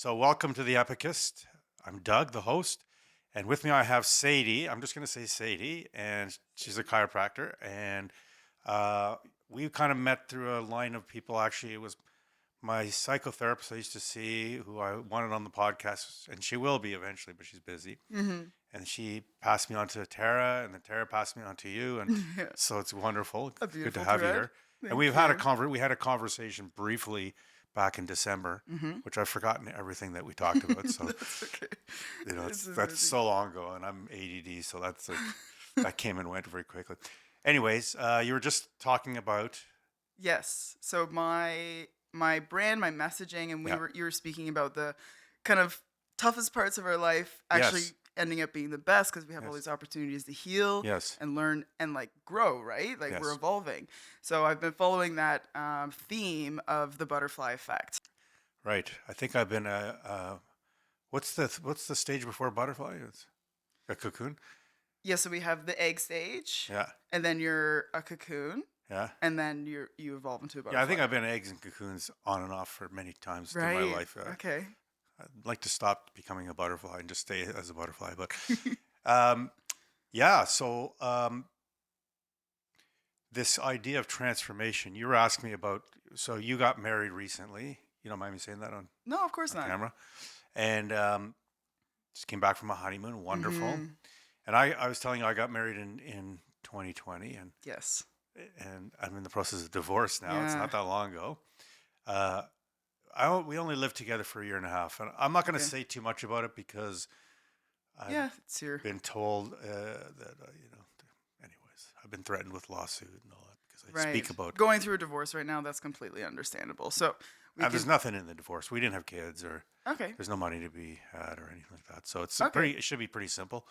So, welcome to the Epic-Est. I'm Doug, the host, and with me I have Sadie. I'm just going to say Sadie, and she's a chiropractor. And uh, we kind of met through a line of people. Actually, it was my psychotherapist I used to see, who I wanted on the podcast, and she will be eventually, but she's busy. Mhm. And she passed me on to Tara, and then Tara passed me on to you, and Yeah. so it's wonderful. A Good to beautiful have you thread. here. And Thank you. we had a conversation briefly back in December, Mhm. which I've forgotten everything that we talked about. So That's okay. This is that's busy. so long ago, and I'm ADD, so that's like that came and went very quickly. Anyways, you were just talking about Yes. So my brand, my messaging, and yeah, you were speaking about the kind of toughest parts of our life actually yes, ending up being the best because we have all yes, these opportunities to heal yes, and learn and like grow, right? Like we're yes, evolving. So I've been following that theme of the butterfly effect. right. I think I've been what's the stage before butterfly? It's a cocoon. Yeah, so we have the egg stage, Yeah, and then you're a cocoon, yeah. and then you evolve into a Yeah, I think butterfly. I've been eggs and cocoons on and off for many times through my Right. life. Okay. I'd like to stop becoming a butterfly and just stay as a butterfly. But um, yeah, so this idea of transformation, you were asking me about. So you got married recently. You don't mind me saying that No, of course on not. camera, and just came back from a honeymoon. Wonderful. Mhm. And I was telling you I got married in 2020, Yes. and I'm in the process of divorce now. It's Yeah. not that long ago. Uh, we only lived together for a year and a half, and I'm not going to Okay. say too much about it because I've Yeah, it's your been told that anyways, I've been threatened with lawsuit and all that because I speak right. about. Going through a divorce right now, that's completely understandable. So we And there's can. nothing in the divorce. We didn't have kids, or Okay. there's no money to be had, or anything like that. So it's a Okay. pretty. It should be pretty simple.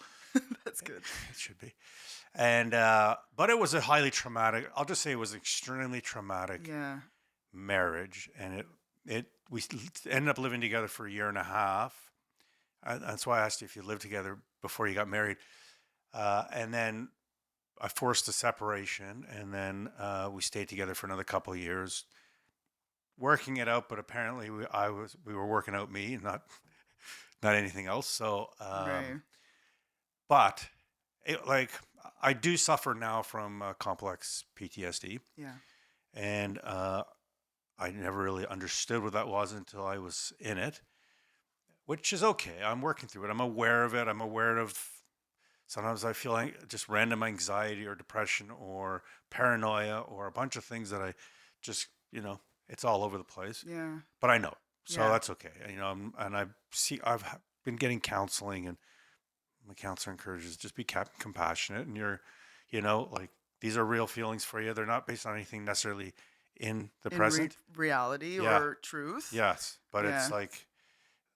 That's good. It should be. And but it was a highly traumatic. I'll just say it was extremely traumatic Yeah. marriage, and ended up living together for a year and a half. That's why I asked you if you lived together before you got married. And then I forced a separation, and then we stayed together for another couple of years, working it out. But apparently, we were working out me, not anything else. So, Right. but like I do suffer now from complex PTSD, Yeah. and I never really understood what that was until I was in it, which is okay. I'm working through it. I'm aware of it. I'm aware of sometimes I feel like just random anxiety or depression or paranoia or a bunch of things that I just, it's all over the place, Yeah. but I know. So Yeah. that's okay. And I've been getting counseling, and my counselor encourages just be compassionate, and like these are real feelings for you. They're not based on anything necessarily in the In present. reality Yeah. or truth. Yes. But it's Yeah. like,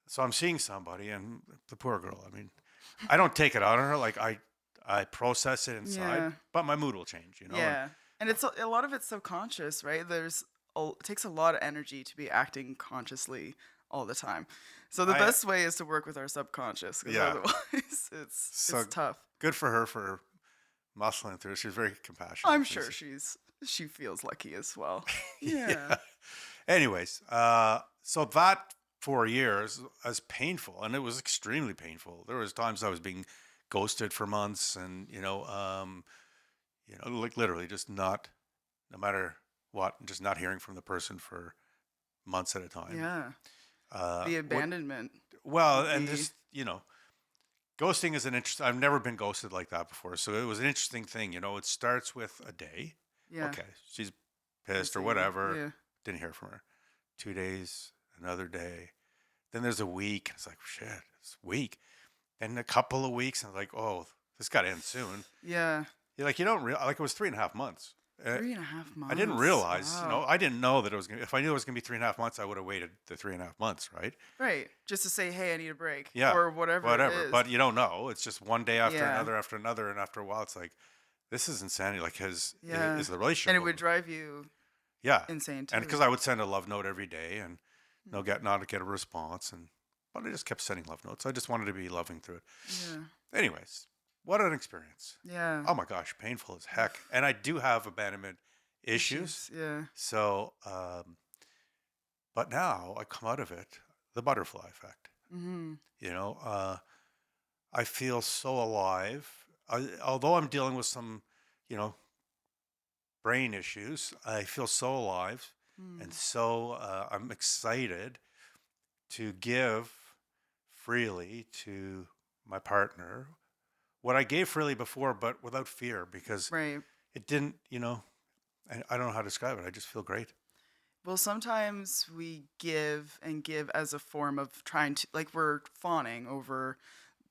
so I'm seeing somebody, and the poor girl. I mean, I don't take it out on her. Like I process it inside, Yeah. but my mood will change. And Yeah. And it's a lot of it's subconscious, right? It takes a lot of energy to be acting consciously all the time. So the I best way is to work with our subconscious because yeah. otherwise So it's tough. good for her for muscling through. She's very compassionate. I'm sure she feels lucky as well. Yeah. Yeah. Anyways, so that 4 years was painful, and it was extremely painful. There was times I was being ghosted for months, and like literally just not, no matter what, just not hearing from the person for months at a time. Yeah. Uh, The what? abandonment Well, would and be just ghosting is an interest. I've never been ghosted like that before, so it was an interesting thing. It starts with a day. yeah, Okay, she's pissed or missing. whatever. Yeah. Didn't hear from her. 2 days, another day. Then there's a week. It's like shit. It's a week. Then a couple of weeks. And I'm like, oh, this got to end soon. Yeah. You're like, you don't real like it was 3.5 months. 3.5 I didn't months. realize, Wow. I didn't know that it was gonna. If I knew it was gonna be 3.5 months, I would have waited the 3.5 months, right? Right. Just to say, hey, I need a break Yeah, or whatever it whatever. is. But you don't know. It's just one day Yeah. after another, and after a while, it's like, this is insanity. Like, Yeah. is the And relationship it would over? drive you Yeah, insane and too. because I would send a love note every day, and no Mm. not get a response, but I just kept sending love notes. I just wanted to be loving through it. Yeah. Anyways, what an experience. Yeah. Oh my gosh, painful as heck. And I do have abandonment issues. Issues. Yeah. So, but now I come out of it. the butterfly effect. Mm-hmm. You know, I feel so alive. Although I'm dealing with some, you know, brain issues, I feel so alive, and Mm. so I'm excited to give freely to my partner what I gave freely before, but without fear, because Right. it didn't, you know, I don't know how to describe it. I just feel great. Well, sometimes we give and give as a form of trying to, like, we're fawning over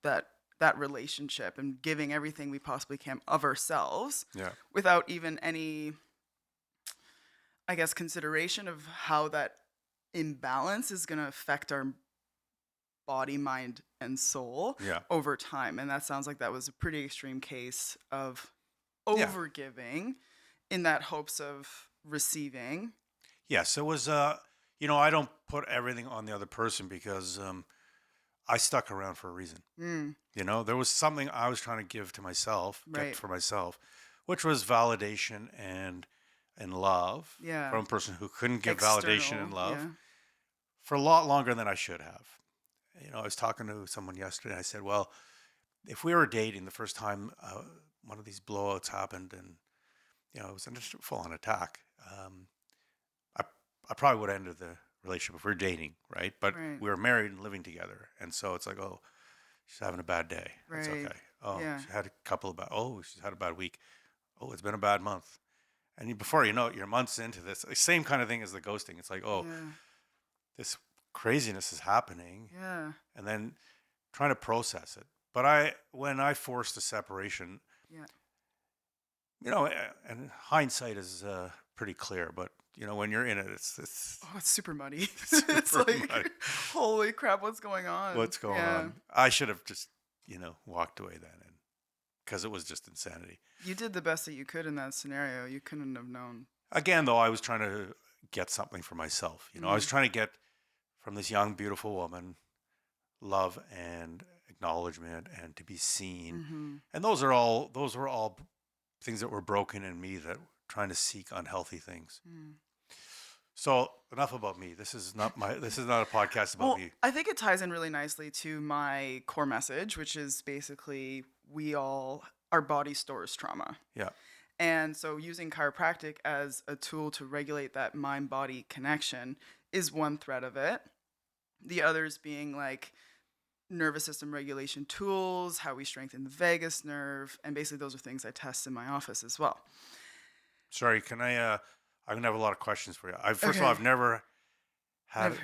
that that relationship and giving everything we possibly can of ourselves Yeah. without even any, I guess, consideration of how that imbalance is going to affect our body, mind, and soul Yeah. over time. And that sounds like that was a pretty extreme case of Yeah. overgiving in that hopes of receiving. Yes. It was, you know, I don't put everything on the other person because I stuck around for a reason. Mm, You know, there was something I was trying to give to myself, get right. for myself, which was validation and love Yeah. from a person who couldn't give validation and External. love Yeah. for a lot longer than I should have. You know, I was talking to someone yesterday. I said, well, if we were dating the first time one of these blowouts happened and, you know, it was a full on attack, I, I probably would have ended the relationship if we were dating, right? But Right. we were married and living together. And so it's like, oh, she's having a bad day. That's Right. okay. Oh, Yeah. she had a couple of bad, oh, she's had a bad week. Oh, it's been a bad month. And before you know it, you're months into this. Same kind of thing as the ghosting. It's like, oh, Yeah. this craziness is happening. Yeah. And then trying to process it. But when I forced the separation, Yeah. you know, and hindsight is pretty clear, but you know, when you're in it, it's Oh, it's super muddy. It's super like, muddy. holy crap, what's going on? What's going Yeah. on? I should have just, you know, walked away then, and because it was just insanity. You did the best that you could in that scenario. You couldn't have known. Again, though, I was trying to get something for myself. You know, I was Mm. trying to get from this young, beautiful woman love and acknowledgement and to be seen. Mm-hmm. And those were all things that were broken in me that were trying to seek unhealthy things. Mm. So enough about me. This is not a podcast about Well, me. I think it ties in really nicely to my core message, which is basically our body stores trauma. Yeah. And so using chiropractic as a tool to regulate that mind body connection is one thread of it. The others being like nervous system regulation tools, how we strengthen the vagus nerve, and basically those are things I test in my office as well. Sorry, can I I'm gonna have a lot of questions for you. First of all, Okay. I've never had Never.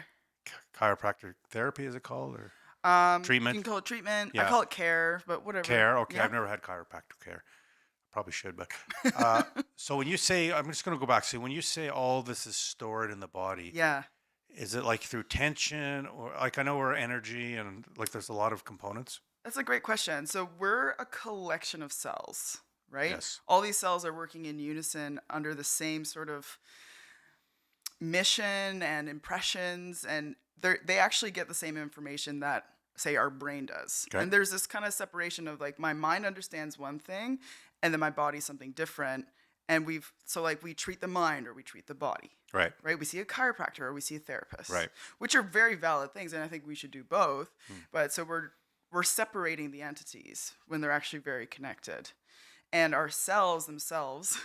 chiropractic therapy, is it called, or You treatment? can call it treatment. I Yeah. call it care, but whatever. Care. Okay. Yeah. I've never had chiropractic care. Probably should, but so when you say, I'm just going to go back. So when you say all this is stored in the body, Yeah. is it like through tension, or like I know we're energy and like there's a lot of components? That's a great question. So we're a collection of cells, right? Yes. All these cells are working in unison under the same sort of mission and impressions, and they actually get the same information that, say, our brain does. Okay. And there's this kind of separation of like my mind understands one thing and then my body's something different. And we treat the mind or we treat the body, Right. right? We see a chiropractor or we see a therapist, Right. which are very valid things. And I think we should do both. But so we're separating the entities when they're actually very connected. And our cells themselves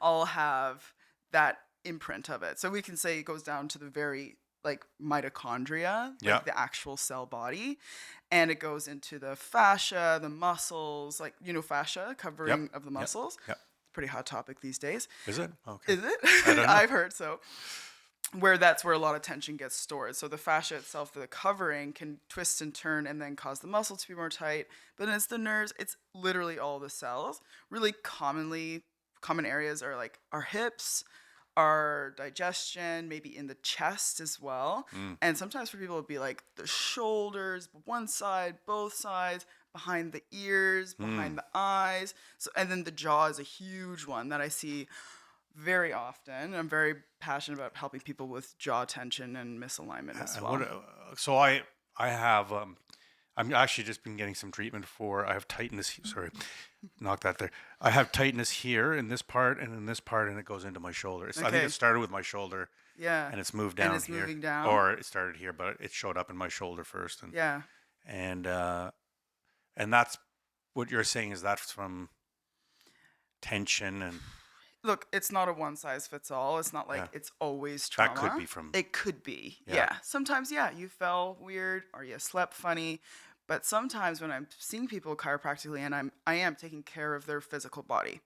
all have that imprint of it. So we can say it goes down to the very like mitochondria, Yeah. like the actual cell body, and it goes into the fascia, the muscles, like fascia covering of the Yep. muscles. Yep. Pretty hot topic these days. Is it? Okay. Is it? I don't know. I've heard so. That's where a lot of tension gets stored. So the fascia itself, the covering, can twist and turn and then cause the muscle to be more tight. But then it's the nerves. It's literally all the cells. Really common areas are like our hips, our digestion, maybe in the chest as well. And sometimes for people it'll be like the shoulders, one side, both sides, behind the ears, behind the eyes. So and then the jaw is a huge one that I see very often. I'm very passionate about helping people with jaw tension and misalignment as And well. so I have I'm actually just been getting some treatment for I have tightness. Sorry, knock that there. I have tightness here in this part and in this part, and it goes into my shoulder. I think Okay. it started with my shoulder, Yeah. and it's moved And down it's here, moving down. or it started here, but it showed up in my shoulder first, Yeah. and and that's what you're saying is that's from tension and Look, it's not a one size fits all. It's not like yeah, it's always that could trauma. be from It could be. yeah, Yeah. Sometimes, yeah, you fell weird or you slept funny. But sometimes when I'm seeing people chiropractically and I am taking care of their physical body,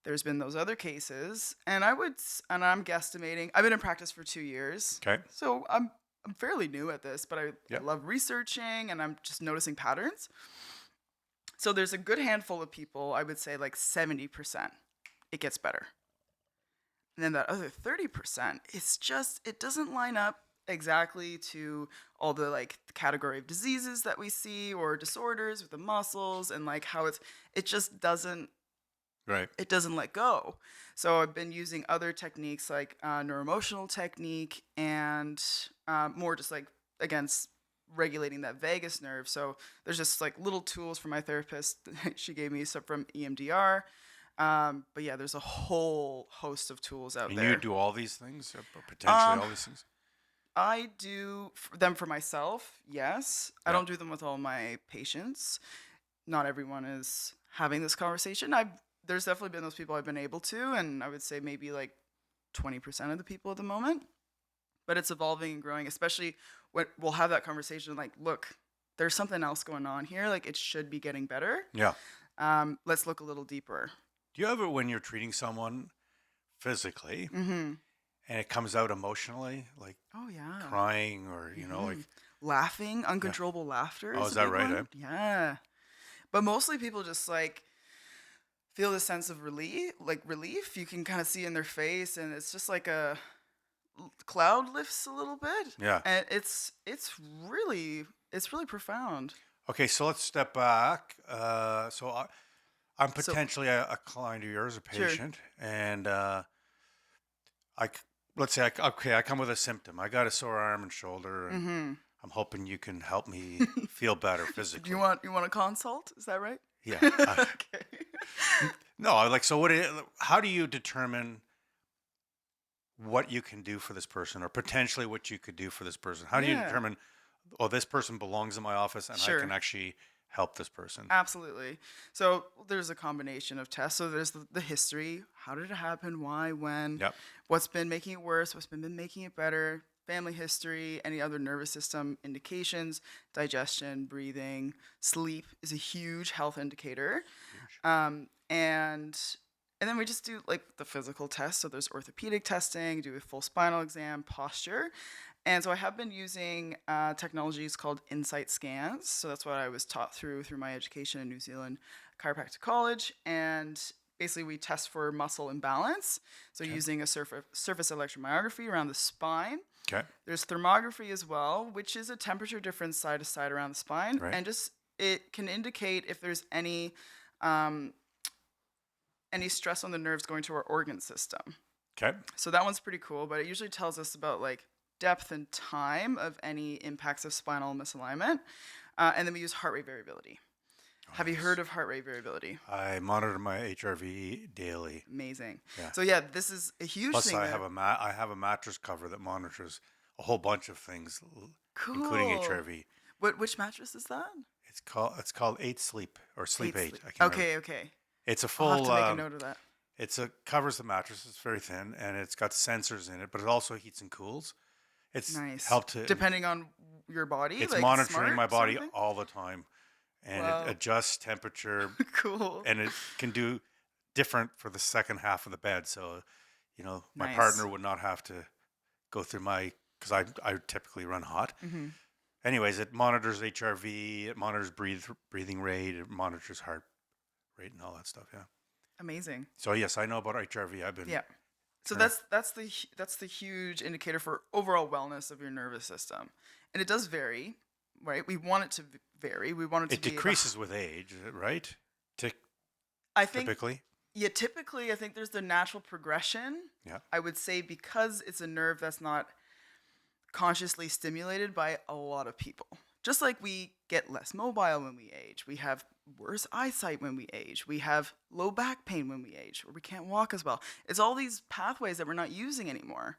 there's been those other cases, and and I'm guesstimating. I've been in practice for 2 years, okay, so I'm fairly new at this, but I yep, love researching and I'm just noticing patterns. So there's a good handful of people, I would say like 70%, it gets better. And then that other 30%, it doesn't line up exactly to all the like category of diseases that we see or disorders with the muscles and like how it just right, doesn't let go. So I've been using other techniques like neuroemotional technique and more just like against regulating that vagus nerve. So there's just like little tools from my therapist. She gave me some from EMDR. But yeah, there's a whole host of tools out and you there. do all these things, or potentially Um, all these things, I do them for myself, yes. I yeah, don't do them with all my patients. Not everyone is having this conversation. There's definitely been those people I've been able to, and I would say maybe like 20% of the people at the moment. But it's evolving and growing, especially when we'll have that conversation like, look, there's something else going on here. Like it should be getting better. yeah. Let's look a little deeper. Do you ever, when you're treating someone physically, Mm-hmm. and it comes out emotionally, like Oh yeah. crying or like Mm-hmm. Laughing, yeah, uncontrollable laughter oh, is is a that big right? one. Yeah. But mostly people just like feel this sense of relief. You can kind of see in their face, and it's just like a cloud lifts a little bit, Yeah. and it's really profound. Okay, so let's step back. I'm So potentially a client of yours, a sure. patient, and I c- let's say okay, I come with a symptom. I got a sore arm and shoulder, and Mm-hmm. I'm hoping you can help me feel better Do you physically. want a consult? Is that right? Yeah. Okay. No, like so. How do you determine what you can do for this person, or potentially what you could do for this person? How do you Yeah. determine, oh, this person belongs in my office, and I can Sure. actually help this person? Absolutely. So there's a combination of tests. So there's the history. How did it happen? Why? When? Yep. What's been making it worse? What's been making it better? Family history, any other nervous system indications, digestion, breathing, sleep is a huge health indicator. Huge. And then we just do like the physical tests. So there's orthopedic testing, do a full spinal exam, posture. And so I have been using technologies called insight scans. So that's what I was taught through my education in New Zealand Chiropractic College. And basically we test for muscle imbalance. So Okay. using a surface electromyography around the spine. Okay. There's thermography as well, which is a temperature difference side to side around the spine. Right. And just it can indicate if there's um, any stress on the nerves going to our organ system. Okay. So that one's pretty cool, but it usually tells us about like depth and time of any impacts of spinal misalignment. And then we use heart rate variability. Oh, Have you yes. heard of heart rate variability? I monitor my HRV daily. Amazing. Yeah. So yeah, this is a huge Plus, thing. I have a mattress cover that monitors a whole bunch of things, including Cool. HRV. Which mattress is that? It's called 8 Sleep or Sleep 8. Sleep. I can't remember. Okay, okay. It's a I'll have full. to make a note of that. Covers the mattress. It's very thin and it's got sensors in it, but it also heats and cools. It's Nice. helped to. Depending on your body, It's like monitoring smart my sort body of thing? all the time, and Wow. it adjusts temperature, Cool. and it can do different for the second half of the bed. So, my Nice. partner would not have to go through because I typically run hot. Mm-hmm. Anyways, it monitors HRV, it monitors breathing rate, it monitors heart rate and all that stuff. Yeah. Amazing. So yes, I know about HRV. I've been Yeah. So trying that's the huge indicator for overall wellness of your nervous system, and it does vary, right? We want it to vary. We want it to it be decreases with age, right? I think Typically. typically I think there's the natural progression. Yeah. I would say because it's a nerve that's not consciously stimulated by a lot of people. Just like we get less mobile when we age, we have worse eyesight when we age, we have low back pain when we age, or we can't walk as well. It's all these pathways that we're not using anymore,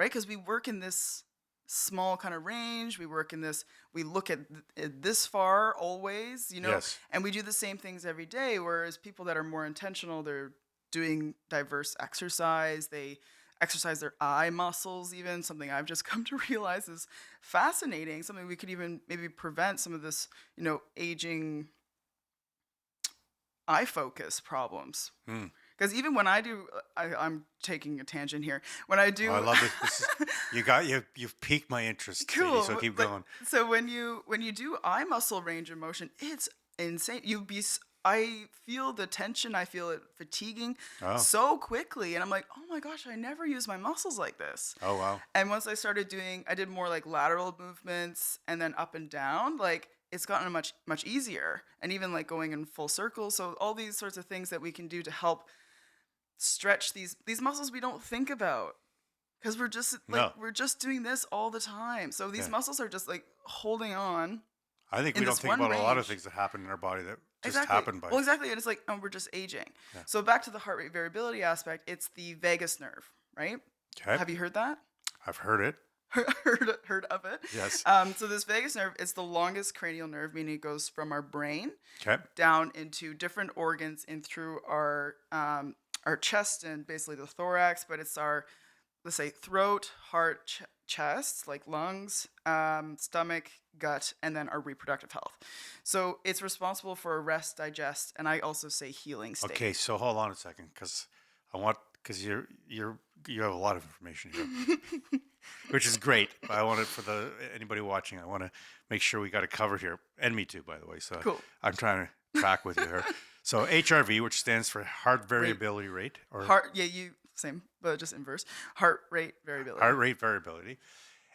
right? Because we work in this small kind of range. We work in this, we look at this far always, Yes. and we do the same things every day. Whereas people that are more intentional, they're doing diverse exercise. They exercise their eye muscles, even something I've just come to realize is fascinating. Something we could even maybe prevent some of this, aging eye focus problems. Hmm. Because even when I do, I'm taking a tangent here. When I do, Oh, I love it. You've piqued my interest, cool. Sadie, so keep but- going. So when you do eye muscle range of motion, it's insane. I feel the tension. I feel it fatiguing Oh. so quickly, and I'm like, oh my gosh, I never use my muscles like this. Oh, wow. And once I did more like lateral movements and then up and down, like it's gotten much, much easier. And even like going in full circles. So all these sorts of things that we can do to help stretch these muscles we don't think about. Because we're just No. we're just doing this all the time. So these Yeah. muscles are just like holding on. I think in we don't this think one about a lot of range. things that happen in our body that just Exactly. happen by. Well, exactly. And it's like, we're just aging. Yeah. So back to the heart rate variability aspect, it's the vagus nerve, right? Okay. Have you heard that? I've heard it. heard of it? Yes. So this vagus nerve is the longest cranial nerve, meaning it goes from our brain Okay. down into different organs and through our chest and basically the thorax, but it's our, let's say, throat, heart, chest, like lungs, stomach, gut, and then our reproductive health. So it's responsible for rest, digest, and I also say healing state. Okay. So hold on a second, because you have a lot of information here, which is great. But I want it for anybody watching. I want to make sure we got it covered here, and me too, by the way. So Cool. I'm trying to track with you here. So HRV, which stands for heart variability rate, or Same, but just inverse. Heart rate variability. heart rate variability,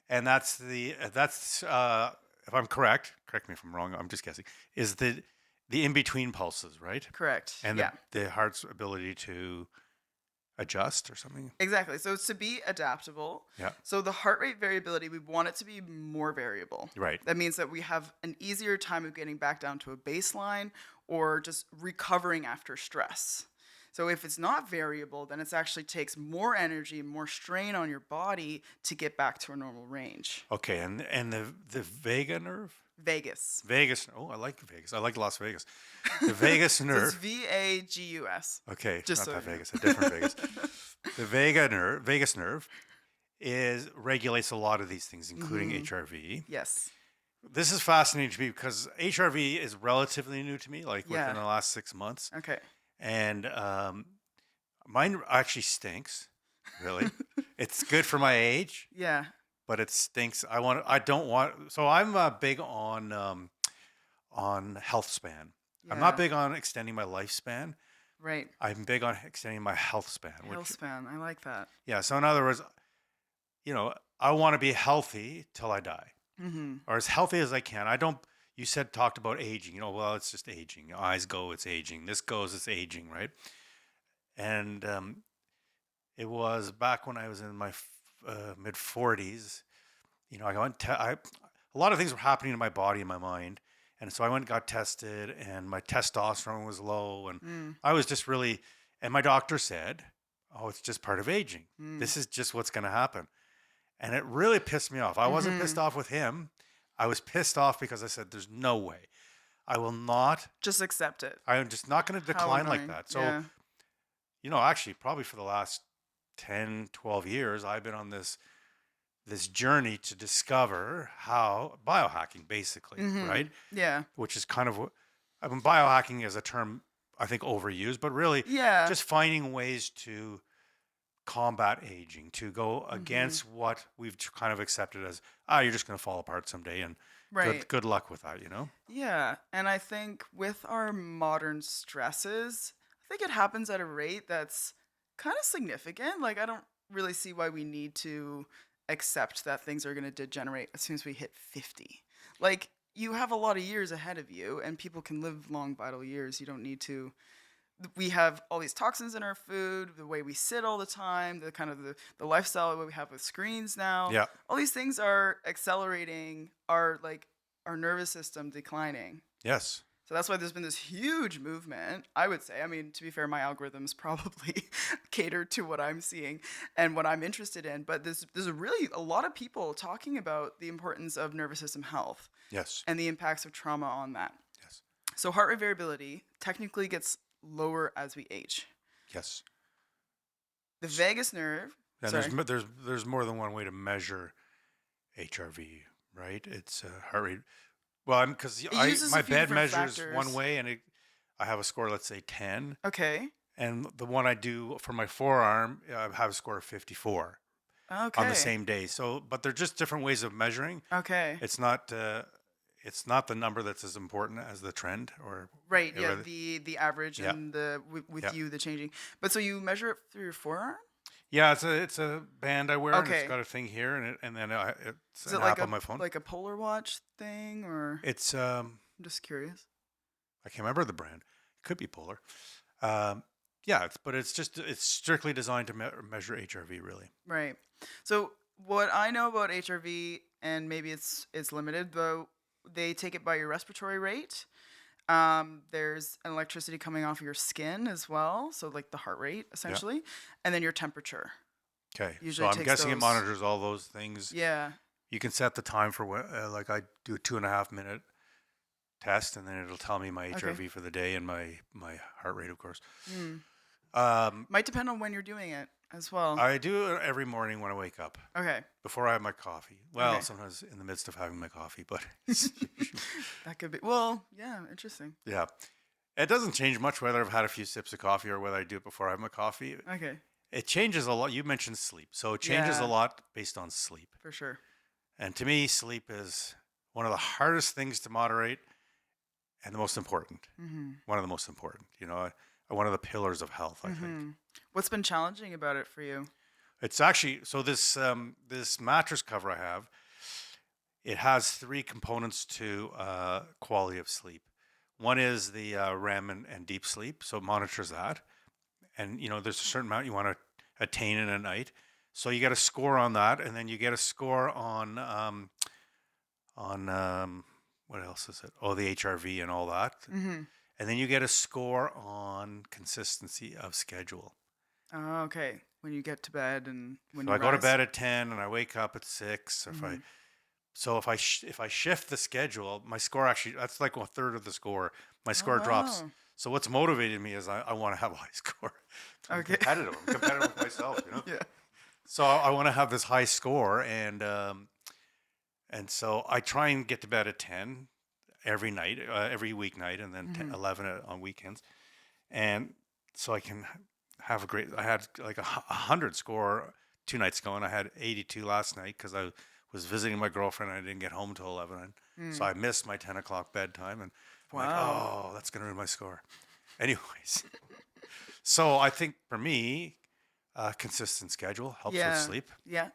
and that's if I'm correct me if I'm wrong. I'm just guessing. Is the in between pulses, right? Correct. And yeah. the heart's ability to adjust or something. Exactly. So it's to be adaptable. Yeah. So the heart rate variability, we want it to be more variable. Right. That means that we have an easier time of getting back down to a baseline or just recovering after stress. So if it's not variable, then it actually takes more energy, more strain on your body to get back to a normal range. Okay, and the vagus nerve. Vagus. Oh, I like Vegas. I like Las Vegas. The vagus So nerve. it's Vagus. Okay, Just not so that you know. Vegas, a different Vegas. The vagus nerve regulates a lot of these things, including HRV. Yes. This is fascinating to me because HRV is relatively new to me, like Yeah. within the last 6 months, Okay. and mine actually stinks. Really, it's good for my age, Yeah. but it stinks. I don't want. So I'm big on health span. I'm not Yeah. big on extending my lifespan. Right. I'm big on extending my health span. Health span. I like that. Yeah. So in other words, I want to be healthy till I die, Mm-hmm. or as healthy as I can. I don't. You talked about aging. Well, it's just aging. Eyes go, it's aging. This goes, it's aging, right? And it was back when I was in my mid 40s. I went. A lot of things were happening in my body and my mind, and so I went and got tested, and my testosterone was low, and I was just really. And my doctor said, "Oh, it's just part of aging. This is just what's going to happen," and it really pissed me off. I wasn't pissed off with him. I was pissed off because I said, "There's no way. I will not. Just accept it. I'm just not going to decline like annoying. that." So, Yeah. actually, probably for the last 10, 12 years, I've been on this journey to discover how biohacking, basically, right? Yeah. Which is kind of, biohacking is a term I think overused, but really Yeah. just finding ways to combat aging, to go against what we've kind of accepted as, you're just going to fall apart someday, and Right. good luck with that, Yeah. And I think with our modern stresses, I think it happens at a rate that's kind of significant. Like, I don't really see why we need to accept that things are going to degenerate as soon as we hit 50. Like, you have a lot of years ahead of you, and people can live long, vital years. You don't need to. We have all these toxins in our food, the way we sit all the time, the kind of the lifestyle that we have with screens now. Yeah. All these things are accelerating our nervous system declining. Yes. So that's why there's been this huge movement, I would say. I mean, to be fair, my algorithms probably cater to what I'm seeing and what I'm interested in. But there's a lot of people talking about the importance of nervous system health Yes. and the impacts of trauma on that. Yes. So heart rate variability technically gets lower as we age. Yes. The vagus nerve. And Sorry. there's more than one way to measure HRV, right? It's heart rate. Well, because uses a my few bed different measures factors. one way, and I have a score, let's say 10, Okay. and the one I do for my forearm, I have a score of 54 Okay. on the same day. So, but they're just different ways of measuring. Okay. It's not the number that's as important as the trend, or Right. or Yeah. whether- The average Yeah. and with Yeah. you the changing. But so you measure it through your forearm? Yeah, it's a band I wear, and Okay. it's got a thing here, and then it's Is an it app on my phone. like a polar watch thing or? It's I'm just curious. I can't remember the brand. It could be Polar. Yeah, it's strictly designed to measure HRV, really. Right. So what I know about HRV, and maybe it's limited, though, they take it by your respiratory rate. There's an electricity coming off your skin as well, so like the heart rate essentially, and then your temperature. Okay, Usually so it I'm takes guessing it those- monitors all those things. Yeah. You can set the time for what, like I do a 2.5 minute test, and then it'll tell me my HRV for the day and my heart rate, of course. Might depend on when you're doing it as well. I do it every morning when I wake up, Okay. before I have my coffee. Well, Okay. sometimes in the midst of having my coffee, but That could be. Well, yeah, interesting. yeah. It doesn't change much whether I've had a few sips of coffee or whether I do it before I have my coffee. Okay. It changes a lot. You mentioned sleep. So it changes Yeah. a lot based on sleep. For sure. And to me, sleep is one of the hardest things to moderate and the most important. One of the most important, one of the pillars of health, I think. What's been challenging about it for you? It's actually, so this mattress cover I have, it has three components to quality of sleep. One is the REM and deep sleep. So it monitors that. And, there's a certain amount you want to attain in a night. So you get a score on that, and then you get a score on what else is it? Oh, the HRV and all that. And then you get a score on consistency of schedule. Oh, okay. When you get to bed and when So you I go to rise. bed at 10 and I wake up at 6. If I shift the schedule, my score actually, that's like a third of the score. My score drops. wow. So what's motivated me is I want to have a high score. I'm Okay. competitive. I'm competitive with myself, Yeah. So I want to have this high score, and so I try and get to bed at 10 every night, every weeknight, and then 10, 11 on weekends, and so I can have a great. I had like 100 score 2 nights ago, and I had 82 last night because I was visiting my girlfriend and I didn't get home till 11, so I missed my 10 o'clock bedtime, and I'm like, Wow. oh, that's gonna ruin my score. Anyways, so I think for me, consistent schedule helps with sleep. Yeah.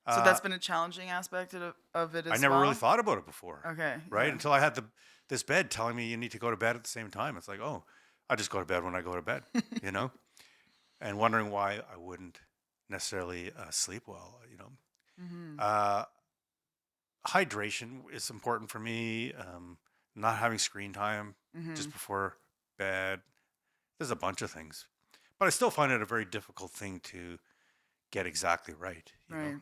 So that's been a challenging aspect of it as well. I never really thought about it before. Okay. Right? yeah. Until I had this bed telling me you need to go to bed at the same time. It's like, oh, I just go to bed when I go to bed, and wondering why I wouldn't necessarily sleep well, Hydration is important for me. Not having screen time just before bed. There's a bunch of things. But I still find it a very difficult thing to get exactly right. you know? Right.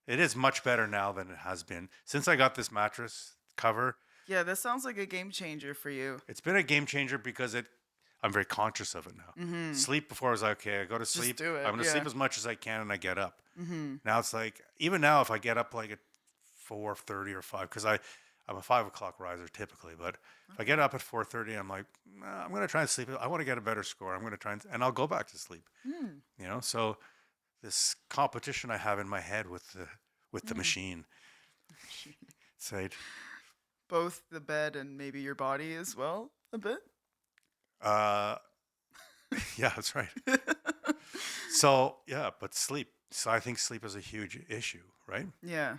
It is much better now than it has been. Since I got this mattress cover, Yeah, this sounds like a game changer for you. it's been a game changer because I'm very conscious of it now. Sleep before I was like, okay, I go to sleep. do it, I'm going to yeah. sleep as much as I can and I get up. Now it's like, even now if I get up like at 4:30 or 5, because I'm a 5 o'clock riser typically, but if I get up at 4:30, I'm like, nah, I'm going to try and sleep. I want to get a better score. I'm going to try and I'll go back to sleep. So this competition I have in my head with the machine. It's like, Both the bed and maybe your body as well, a bit. yeah, that's right. So yeah, but sleep. So I think sleep is a huge issue, right? Yeah.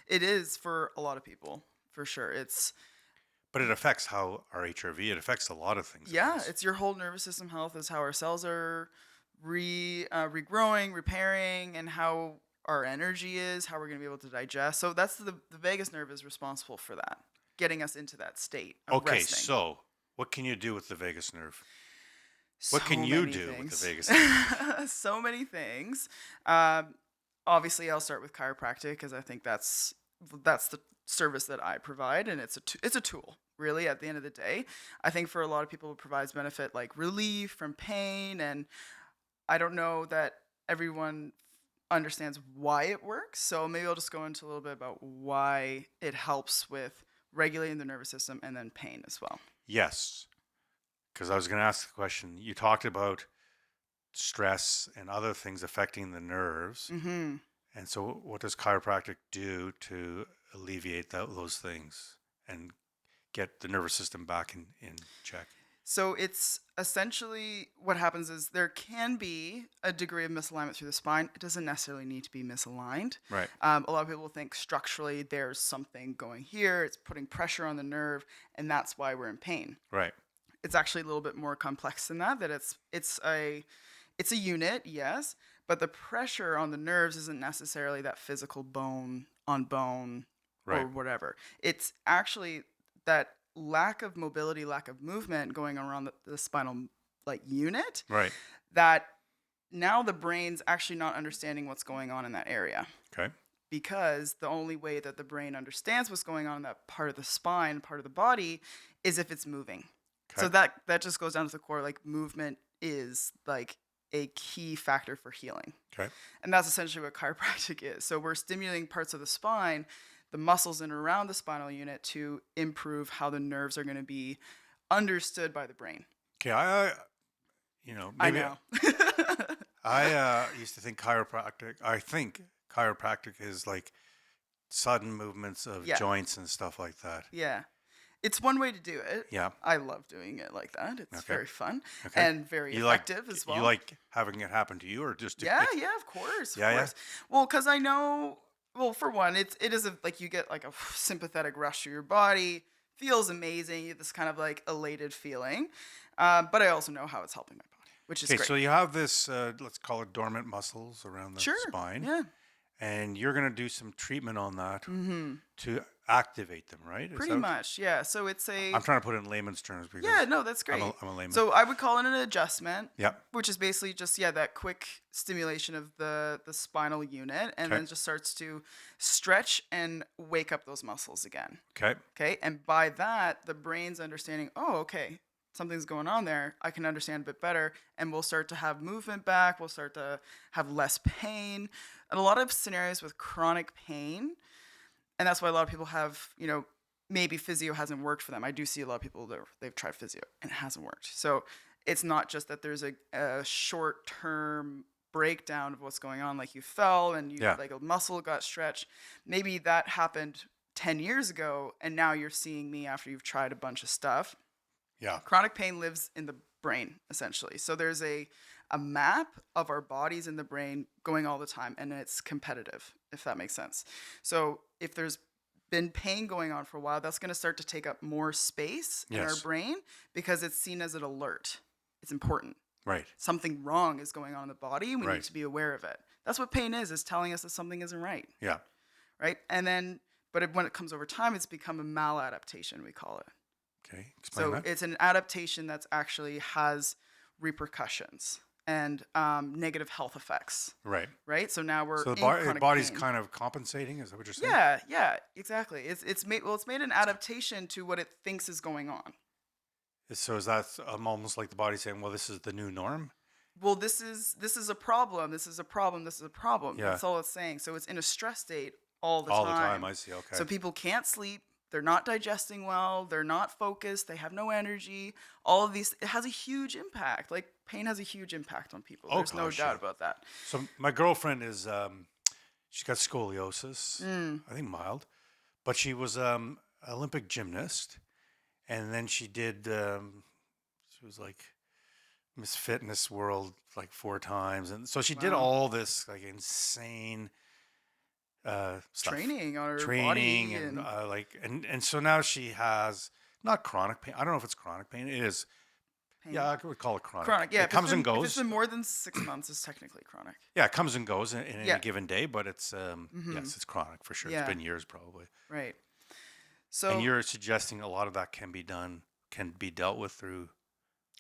It is for a lot of people, for sure. But it affects how our HRV. It affects a lot of things. Yeah, it's your whole nervous system health is how our cells are regrowing, repairing, and how our energy is, how we're going to be able to digest. So that's the vagus nerve is responsible for that. getting us into that state of Okay, resting. so what can you do with the vagus nerve? What So can you many do with things. the vagus nerve? So many things. Obviously, I'll start with chiropractic because I think that's the service that I provide, and it's a tool. Really, at the end of the day, I think for a lot of people, it provides benefit like relief from pain, and I don't know that everyone understands why it works. So maybe I'll just go into a little bit about why it helps with regulating the nervous system and then pain as well. Yes, because I was going to ask the question. You talked about stress and other things affecting the nerves. Mm-hmm. And so what does chiropractic do to alleviate those things and get the nervous system back in check? So it's essentially what happens is there can be a degree of misalignment through the spine. It doesn't necessarily need to be misaligned. Right. A lot of people think structurally there's something going here. It's putting pressure on the nerve, and that's why we're in pain. Right. It's actually a little bit more complex than that. That it's a unit, yes, but the pressure on the nerves isn't necessarily that physical bone on bone or Right. whatever. It's actually that lack of mobility, lack of movement going around the spinal like unit, Right. that now the brain's actually not understanding what's going on in that area, Okay. because the only way that the brain understands what's going on in that part of the spine, part of the body, is if it's moving. Okay. So that just goes down to the core. Like movement is like a key factor for healing. Okay. And that's essentially what chiropractic is. So we're stimulating parts of the spine, the muscles in and around the spinal unit, to improve how the nerves are going to be understood by the brain. Okay. I maybe I know. I used to think chiropractic. I think chiropractic is like sudden movements of Yeah. joints and stuff like that. Yeah. It's one way to do it. Yeah. I love doing it like that. It's Okay. very fun Okay. and very effective as well. You like having it happen to you, or just Yeah, yeah, of course. Yeah, Of yeah. course. Well, because I know, well, for one, it is like you get like a sympathetic rush through your body, feels amazing, you get this kind of like elated feeling. But I also know how it's helping my body, which is Okay, great. so you have this, let's call it dormant muscles around the Sure. spine, Yeah. and you're going to do some treatment on that Mm-hmm. to activate them, right? Is Pretty that- much. Yeah. So it's a. I'm trying to put it in layman's terms because Yeah, no, that's great. I'm a layman. So I would call it an adjustment, Yeah. which is basically just that quick stimulation of the spinal unit, and Okay. then just starts to stretch and wake up those muscles again. Okay. Okay, and by that, the brain's understanding, oh, okay, something's going on there. I can understand a bit better, and we'll start to have movement back. We'll start to have less pain. And a lot of scenarios with chronic pain, and that's why a lot of people have, maybe physio hasn't worked for them. I do see a lot of people that they've tried physio and it hasn't worked. So it's not just that there's a short-term breakdown of what's going on, like you fell and Yeah. like a muscle got stretched. Maybe that happened 10 years ago, and now you're seeing me after you've tried a bunch of stuff. Yeah. Chronic pain lives in the brain, essentially. So there's a map of our bodies in the brain going all the time, and it's competitive, if that makes sense. So if there's been pain going on for a while, that's going to start to take up more space in our Yes. brain because it's seen as an alert. It's important. Right. Something wrong is going on in the body, and we Right. need to be aware of it. That's what pain is telling us that something isn't right. Yeah. Right? And then, but when it comes over time, it's become a maladaptation, we call it. Okay. Explain So that. it's an adaptation that's actually has repercussions and negative health effects, Right. right? So now we're So in the chronic body's pain. kind of compensating. Is that what you're saying? Yeah, yeah, exactly. It's made an adaptation to what it thinks is going on. So is that almost like the body saying, "Well, this is the new norm"? Well, this is a problem. This is a problem. This is a problem. Yeah. That's all it's saying. So it's in a stress state all the All time. the time. I see. Okay. So people can't sleep. They're not digesting well. They're not focused. They have no energy. All of these, it has a huge impact. Like pain has a huge impact on people. Oh, There's no gosh, doubt yeah. about that. So my girlfriend is, she's got scoliosis, Mm. I think mild, but she was Olympic gymnast, and then she did, she was like Miss Fitness World like 4 times, and so she did Wow. all this like insane stuff. Training on her Training body and and and so now she has not chronic pain. I don't know if it's chronic pain. It is. pain. Yeah, I would call it chronic. Chronic. Yeah, It comes and If goes. it's been more than 6 months, it's technically chronic. Yeah, it comes and goes in Yeah. any given day, but it's Mhm. yes, it's chronic for sure. Yeah. It's been years probably. Right. And So you're suggesting a lot of that can be dealt with through.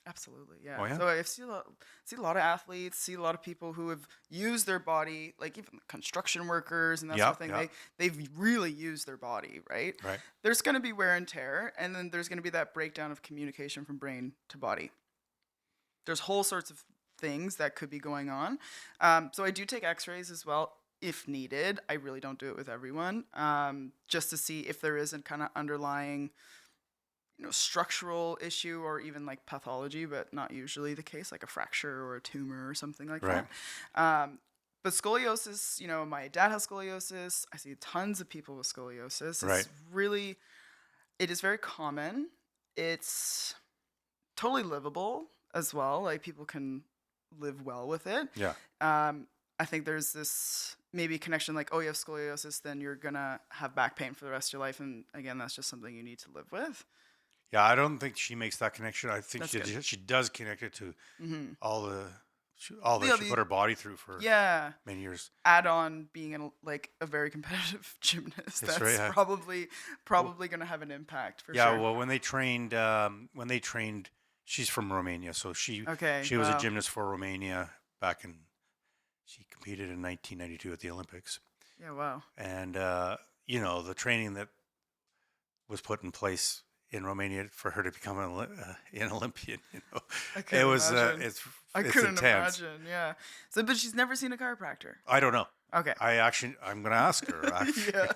absolutely, yeah. Oh yeah. So I see a lot of athletes, see a lot of people who have used their body, like even construction workers and that sort Yep. of thing. Yep. They've really used their body, right? Right. There's going to be wear and tear, and then there's going to be that breakdown of communication from brain to body. There's whole sorts of things that could be going on. So I do take X-rays as well if needed. I really don't do it with everyone, just to see if there is a kind of underlying, structural issue or even like pathology, but not usually the case, like a fracture or a tumor or something like Right. that. But scoliosis, my dad has scoliosis. I see tons of people with scoliosis. Right. It is very common. It's totally livable as well. Like people can live well with it. Yeah. I think there's this maybe connection like, oh, you have scoliosis, then you're going to have back pain for the rest of your life. And again, that's just something you need to live with. Yeah. I don't think she makes that connection. I think That's good. she does connect it to Mm-hmm. all the Yeah, she put her body through for Yeah. many years. Add on being a very competitive gymnast. That's That's right. Yeah. probably going to have an impact for Yeah. sure. Well, when they trained, she's from Romania, so Okay. she was a Wow. gymnast for Romania back in. She competed in 1992 at the Olympics, Yeah. Wow. and the training that was put in place in Romania for her to become an Olympian. I It couldn't was imagine. it's I it's couldn't intense. imagine. Yeah. So, but she's never seen a chiropractor. I don't know. Okay. I'm going to ask her. Yeah.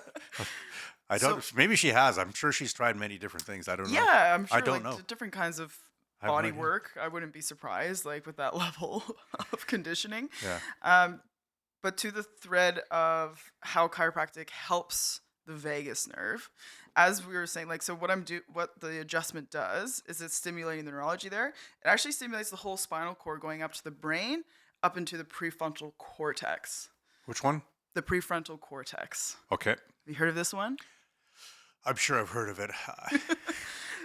I So don't. Maybe she has. I'm sure she's tried many different things. I don't know. yeah, I'm I sure don't like know. different kinds of I have no body idea. work. I wouldn't be surprised like with that level of conditioning. Yeah. But to the thread of how chiropractic helps the vagus nerve, as we were saying, like so what the adjustment does is it's stimulating the neurology there. It actually stimulates the whole spinal cord going up to the brain, up into the prefrontal cortex. Which one? The prefrontal cortex. Okay. Have you heard of this one? I'm sure I've heard of it.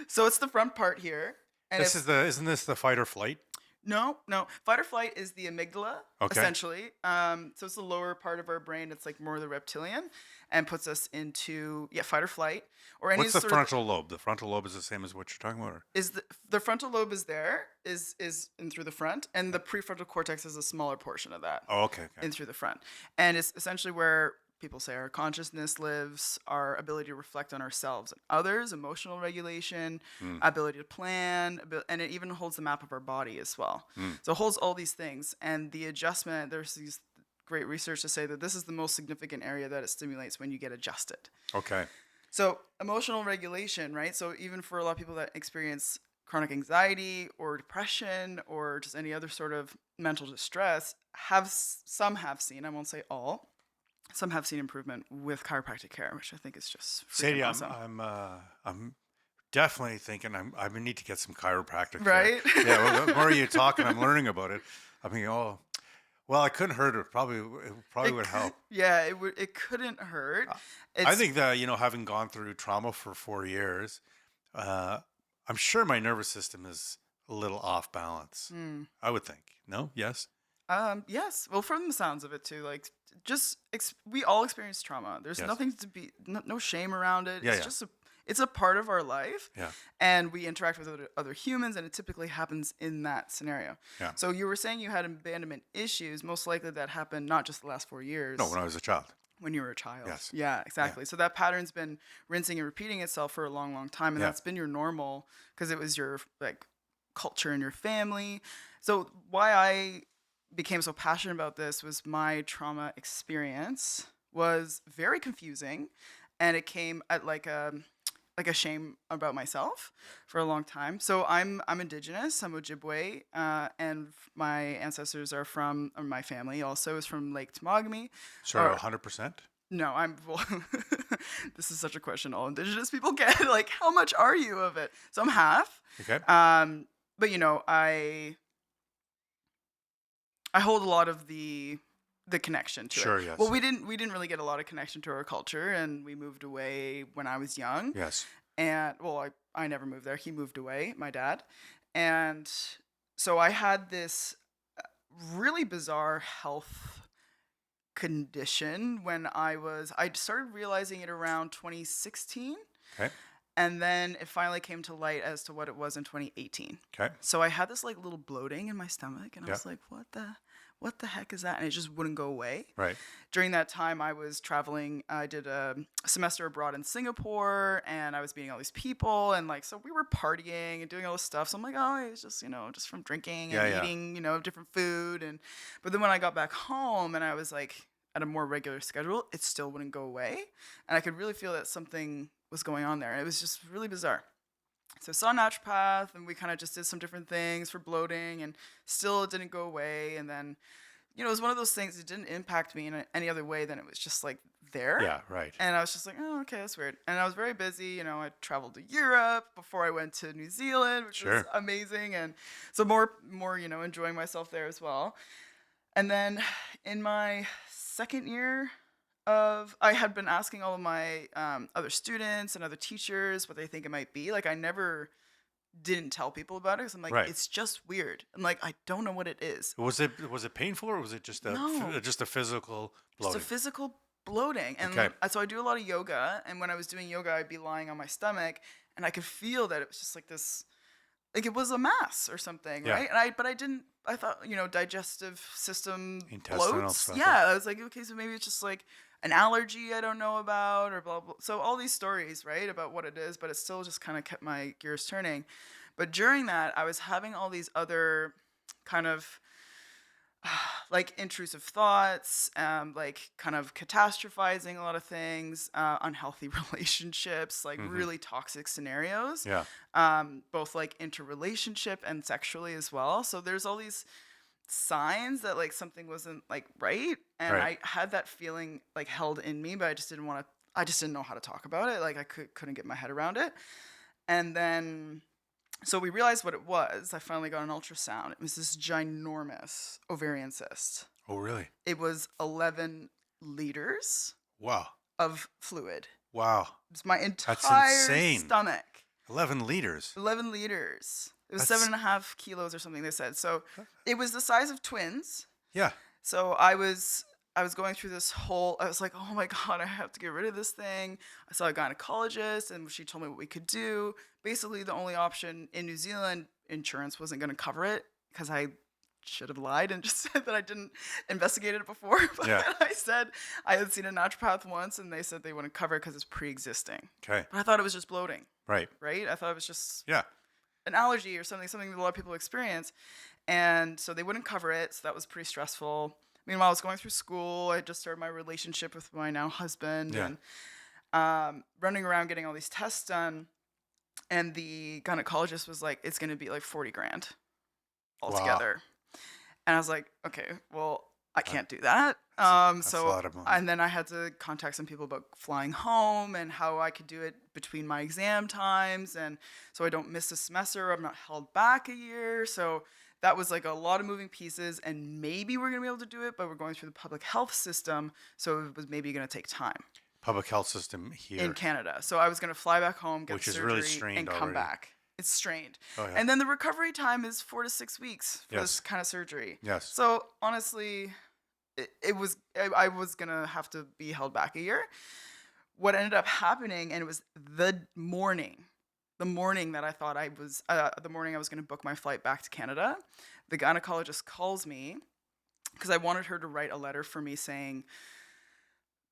So it's the front part here. And Isn't this the fight or flight? No. Fight or flight is the amygdala, Okay. essentially. So it's the lower part of our brain. It's like more the reptilian, and puts us into fight or flight or any What's the sort frontal lobe? The frontal lobe is the same as what you're talking about? Or? is the frontal lobe is in through the front, and the prefrontal cortex is a smaller portion of that Oh, okay. in through the front, and it's essentially where people say our consciousness lives, our ability to reflect on ourselves and others, emotional regulation, ability to plan, and it even holds the map of our body as well. So it holds all these things. And the adjustment, there's these great research to say that this is the most significant area that it stimulates when you get adjusted. Okay. So emotional regulation, right? So even for a lot of people that experience chronic anxiety or depression or just any other sort of mental distress, some have seen, I won't say all, some have seen improvement with chiropractic care, which I think is just freaking Sadie, awesome. I'm definitely thinking I need to get some chiropractic care. Right? Yeah. Well, the more you talk and I'm learning about it, I'm thinking, oh, well, I couldn't hurt it. It probably would help. Yeah, it couldn't hurt. I think that having gone through trauma for 4 years, I'm sure my nervous system is a little off balance. I would think. No? Yes. Yes. Well, from the sounds of it too, like we all experience trauma. There's Yes. nothing to be, no shame around it. Yeah, It's yeah. just it's a part of our life. Yeah. And we interact with other humans, and it typically happens in that scenario. Yeah. So you were saying you had abandonment issues. Most likely that happened not just the last 4 years. No, when I was a child. When you were a child. Yes. Yeah, exactly. So that pattern's been rinsing and repeating itself for a long, long time, and Yeah. that's been your normal because it was your like culture in your family. So why I became so passionate about this was my trauma experience was very confusing, and it came at like a shame about myself for a long time. So I'm Indigenous. I'm Ojibwe, and my ancestors are from, or my family also is from Lake Temagami. Sorry, 100%? No, well, this is such a question all Indigenous people get. Like, how much are you of it? So I'm half. Okay. But I hold a lot of the connection to Sure, it. yes. Well, we didn't really get a lot of connection to our culture, and we moved away when I was young. Yes. And well, I never moved there. He moved away, my dad. And so I had this really bizarre health condition when I started realizing it around 2016. Okay. And then it finally came to light as to what it was in 2018. Okay. So I had this like little bloating in my stomach, and I Yeah. was like, what the heck is that? And it just wouldn't go away. Right. During that time, I was traveling. I did a semester abroad in Singapore, and I was meeting all these people, and like, so we were partying and doing all this stuff. So I'm like, oh, it's just, just from drinking Yeah, and yeah. eating, different food. But then when I got back home and I was like at a more regular schedule, it still wouldn't go away. And I could really feel that something was going on there. It was just really bizarre. So I saw a naturopath, and we kind of just did some different things for bloating, and still it didn't go away. And then, it was one of those things that didn't impact me in any other way than it was just like there. Yeah, right. And I was just like, oh, okay, that's weird. And I was very busy. I traveled to Europe before I went to New Zealand, which was Sure. amazing. And so more, enjoying myself there as well. And then in my second year I had been asking all of my other students and other teachers what they think it might be. Like, I never didn't tell people about it because I'm like, Right. it's just weird. I'm like, I don't know what it is. Was it painful, or was it just No. just a physical bloating? Just a physical bloating. And Okay. so I do a lot of yoga. And when I was doing yoga, I'd be lying on my stomach, and I could feel that it was just like this, like it was a mass or something, Yeah. right? But I thought, digestive system Intestinal bloats. stuff, Yeah, I was like, okay, so maybe it's just like an allergy I don't know about, or blah, blah. So all these stories, right, about what it is, but it still just kind of kept my gears turning. But during that, I was having all these other kind of like intrusive thoughts, like kind of catastrophizing a lot of things, unhealthy relationships, like Mhm. really toxic scenarios, Yeah. both like interrelationship and sexually as well. So there's all these signs that like something wasn't like right, and Right. I had that feeling like held in me, but I just didn't want to. I just didn't know how to talk about it. Like I couldn't get my head around it, and then. So we realized what it was. I finally got an ultrasound. It was this ginormous ovarian cyst. Oh, really? It was 11 liters Wow. of fluid. Wow. It was my entire insane. stomach. 11 liters. 11 liters. It was That's- 7.5 kilos or something, they said. So it was the size of twins. Yeah. So I was going through this whole, I was like, oh my God, I have to get rid of this thing. I saw a gynecologist, and she told me what we could do. Basically, the only option in New Zealand, insurance wasn't going to cover it, because I should have lied and just said that I didn't investigate it before. But Yeah. I said I had seen a naturopath once, and they said they wouldn't cover it because it's pre-existing. Okay. But I thought it was just bloating, Right. right? I thought it was just Yeah. an allergy or something that a lot of people experience. And so they wouldn't cover it. So that was pretty stressful. Meanwhile, I was going through school. I just started my relationship with my now husband, Yeah. and running around getting all these tests done. And the gynecologist was like, it's going to be like 40 grand altogether. And I was like, okay, well, I can't do that. That's So, a lot of money. and then I had to contact some people about flying home and how I could do it between my exam times, and so I don't miss a semester. I'm not held back a year. So that was like a lot of moving pieces, and maybe we're gonna be able to do it, but we're going through the public health system, so it was maybe gonna take time Public health system here. in Canada. So I was gonna fly back home, get Which the is surgery, really strained and come already. back. It's strained. Oh, yeah. And then the recovery time is 4 to 6 weeks for Yes. this kind of surgery. Yes. So honestly, I was gonna have to be held back a year. What ended up happening, and it was the morning that I thought the morning I was gonna book my flight back to Canada, the gynecologist calls me because I wanted her to write a letter for me saying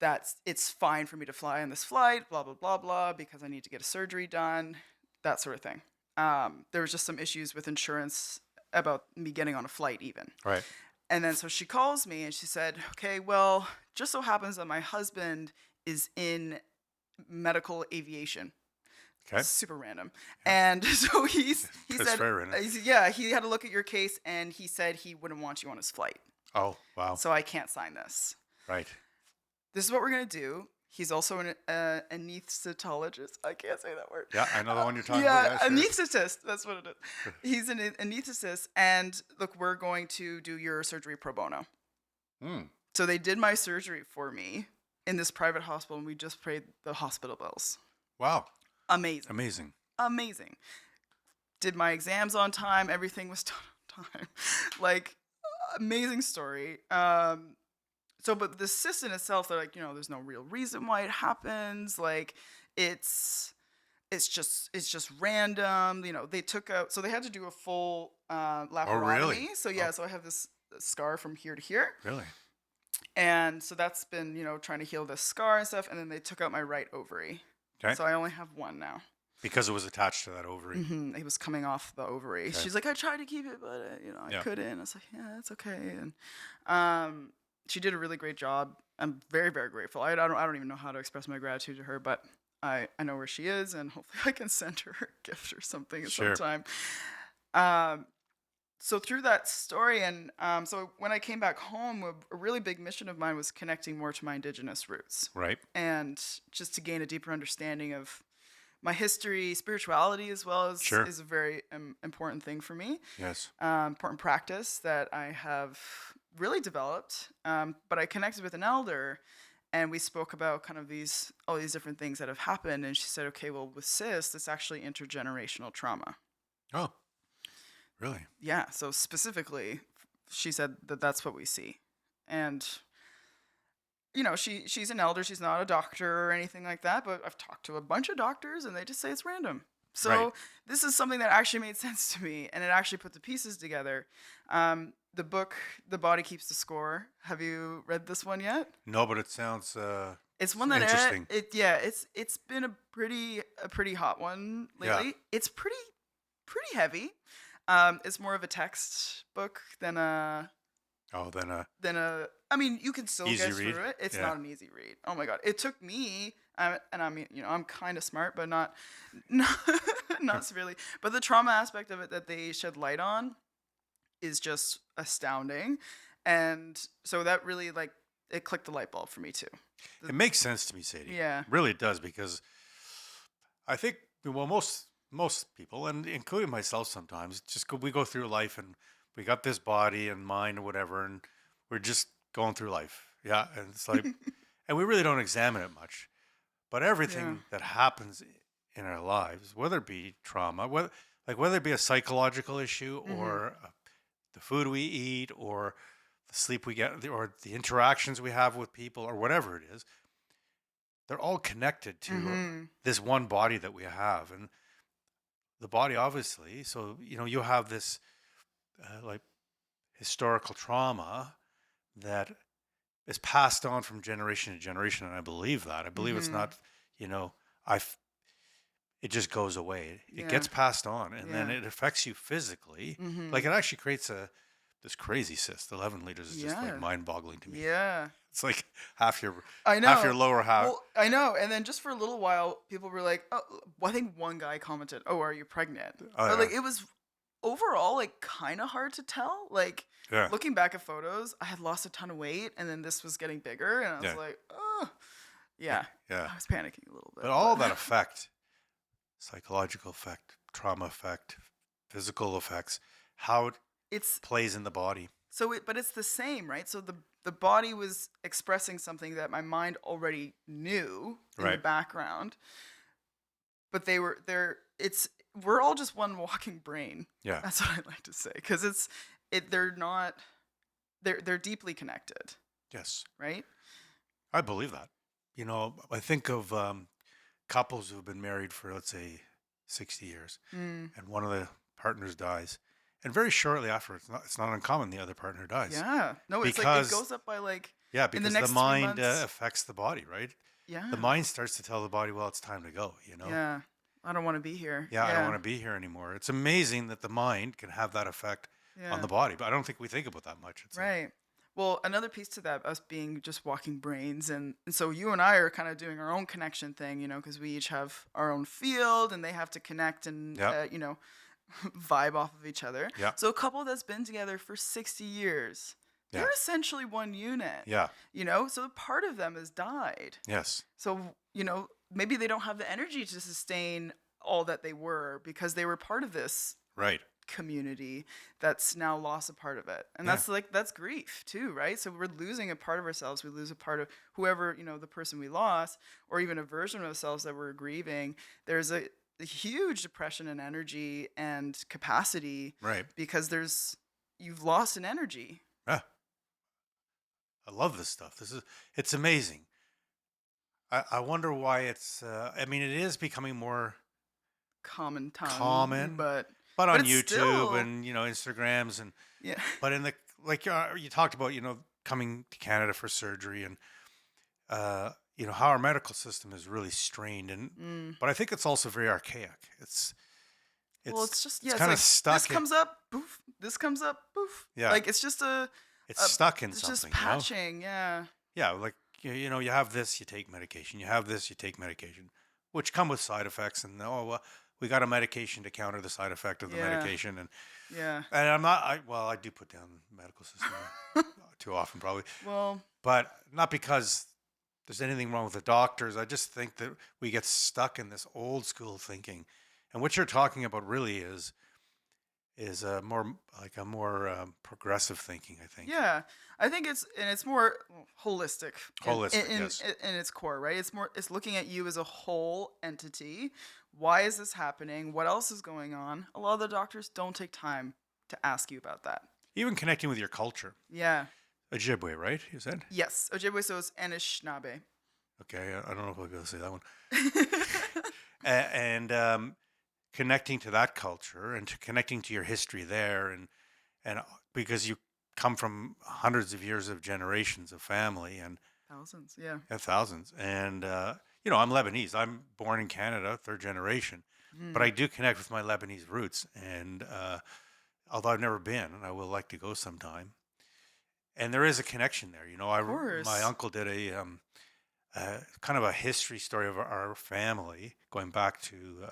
that it's fine for me to fly on this flight, blah blah blah blah, because I need to get a surgery done, that sort of thing. There was just some issues with insurance about me getting on a flight even. Right. And then so she calls me and she said, okay, well, just so happens that my husband is in medical aviation. Okay. Super random. And so he That's said, very random. yeah, he had a look at your case, and he said he wouldn't want you on his flight. Oh, wow. So I can't sign this. Right. This is what we're going to do. He's also an anesthetologist. I can't say that word. Yeah, I know the one you're talking Yeah, about. Yeah, sure. anesthetist. That's what it is. He's an anesthetist. And look, we're going to do your surgery pro bono. Mm. So they did my surgery for me in this private hospital, and we just paid the hospital bills. Wow. Amazing. Amazing. Amazing. Did my exams on time. Everything was done on time. Like, amazing story. But the cyst in itself, they're like, there's no real reason why it happens. Like, it's it's just random. They took out, so they had to do a full Oh, really? laparotomy. So Oh, yeah, so I have this scar from here to here, really? and so that's been trying to heal this scar and stuff. And then they took out my right ovary, Okay. so I only have one now. Because it was attached to that ovary. It was coming off the ovary. Okay. She's like, I tried to keep it, but I Yeah. couldn't. I was like, yeah, it's okay. And um, she did a really great job. I'm very, very grateful. I don't even know how to express my gratitude to her, but I know where she is, and hopefully I can send her a gift or something at some Sure. time. Um, so through that story, and so when I came back home, a really big mission of mine was connecting more to my Indigenous roots, Right. and just to gain a deeper understanding of my history. Spirituality as well Sure. is a very important thing for me, Yes. important practice that I have really developed. But I connected with an elder, and we spoke about kind of all these different things that have happened. And she said, okay, well, with cyst, it's actually intergenerational trauma. Oh, really? Yeah. So specifically, she said that that's what we see. And she's an elder. She's not a doctor or anything like that. But I've talked to a bunch of doctors, and they just say it's random. Right. So this is something that actually made sense to me, and it actually put the pieces together. The book, The Body Keeps the Score. Have you read this one yet? No, but it sounds It's one that interesting. it's been a pretty hot one Yeah. lately. It's pretty heavy. It's more of a text book than a Oh, then I mean, you can still easy get read. through it. It's Yeah. not an easy read. Oh my god, it took me, and I mean, I'm kind of smart, but not, not, not severely. But the trauma aspect of it that they shed light on is just astounding, and so that really it clicked the light bulb for me too. It makes sense to me, Sadie. Yeah. Really it does, because I think, well, most people, and including myself sometimes, we go through life and we got this body and mind or whatever, and we're just going through life. Yeah, and it's like, and we really don't examine it much. But Yeah. everything that happens in our lives, whether it be trauma, whether it be a psychological issue, Mhm. or the food we eat, or the sleep we get, or the interactions we have with people, or whatever it is, they're all connected to Mhm. this one body that we have. And the body, obviously, so you have this like historical trauma that is passed on from generation to generation, and I believe that. I believe it's Mhm. not, you know, I f- it just goes away. It Yeah. gets passed on, and then Yeah. it affects you physically. Like, Mhm. it actually creates this crazy cyst. 11 liters is just like Yeah. mind-boggling to me. Yeah. It's like half your I half your know. lower half. Well, I know. And then just for a little while, people were like, "Oh," well, I think one guy commented, "Oh, are you pregnant?" Oh But yeah, it was overall kind of hard to tell. yeah, Looking back at photos, I had lost a ton of weight, and then this was getting bigger, and I was yeah, like, "Oh, yeah, yeah." yeah. I was panicking a little But bit, all but that effect, psychological effect, trauma effect, physical effects, how it it's plays in the body. but it's the same, right? So the body was expressing something that my mind already knew in the Right. background, but we're all just one walking brain. Yeah. That's what I like to say, because they're not they're deeply connected, Yes. right? I believe that. I think of couples who've been married for, let's say, 60 years, Mm, and one of the partners dies. And very shortly after, it's not uncommon the other partner dies. yeah. No, it's like it Because, goes up by yeah, in the because the next three mind months. affects the body, right? The Yeah. mind starts to tell the body, well, it's time to go, Yeah. I don't want to be here. Yeah, I don't want Yeah. to be here anymore. It's amazing that the mind can have that effect on Yeah. the body, but I don't think we think about that much. It's like, Right. Well, another piece to that, us being just walking brains, and so you and I are kind of doing our own connection thing, because we each have our own field, and they have to connect and yeah, vibe off of each other. yeah, So a couple that's been together for 60 years, yeah, they're essentially one unit. yeah, So part of them has died. yes, So, maybe they don't have the energy to sustain all that they were, because they were part of this right, community that's now lost a part of it. And yeah, that's grief too, right? So we're losing a part of ourselves. We lose a part of whoever, the person we lost, or even a version of ourselves that we're grieving. There's a huge depression in energy and capacity, right. because you've lost an energy. Yeah, I love this stuff. It's amazing. I wonder why I mean, it is becoming more common tongue, common, but but on it's YouTube still and Instagrams and yeah. but in the like you talked about coming to Canada for surgery and how our medical system is really strained and Mm. but I think it's also very archaic. It's Well, it's it's just it's yeah. It's kind of like this stuck in comes up, poof. This comes up, poof. yeah, Like it's just it's a stuck in it's just something. patching. Yeah. Yeah, like you have this, you take medication. You have this, you take medication, which come with side effects. And oh well, we got a medication to counter the side effect of the Yeah. medication. Yeah. And I'm not. I do put down the medical system too often, probably, Well, but not because there's anything wrong with the doctors. I just think that we get stuck in this old school thinking, and what you're talking about really is a more progressive thinking. I think yeah. I think it's more holistic holistic. Yes. in its core, right? It's looking at you as a whole entity. Why is this happening? What else is going on? A lot of the doctors don't take time to ask you about that. Even connecting with your culture. Yeah. Ojibwe, right? You said? Yes. Ojibwe so is Anishinaabe. Okay, I don't know if I'll be able to say that one. And connecting to that culture and to connecting to your history there, and because you come from hundreds of years of generations of family Thousands, yeah. and thousands, and I'm Lebanese. I'm born in Canada, third generation, but I Mm, do connect with my Lebanese roots, and although I've never been, and I will like to go sometime, and there is a connection there. of My course. uncle did kind of a history story of our family going back to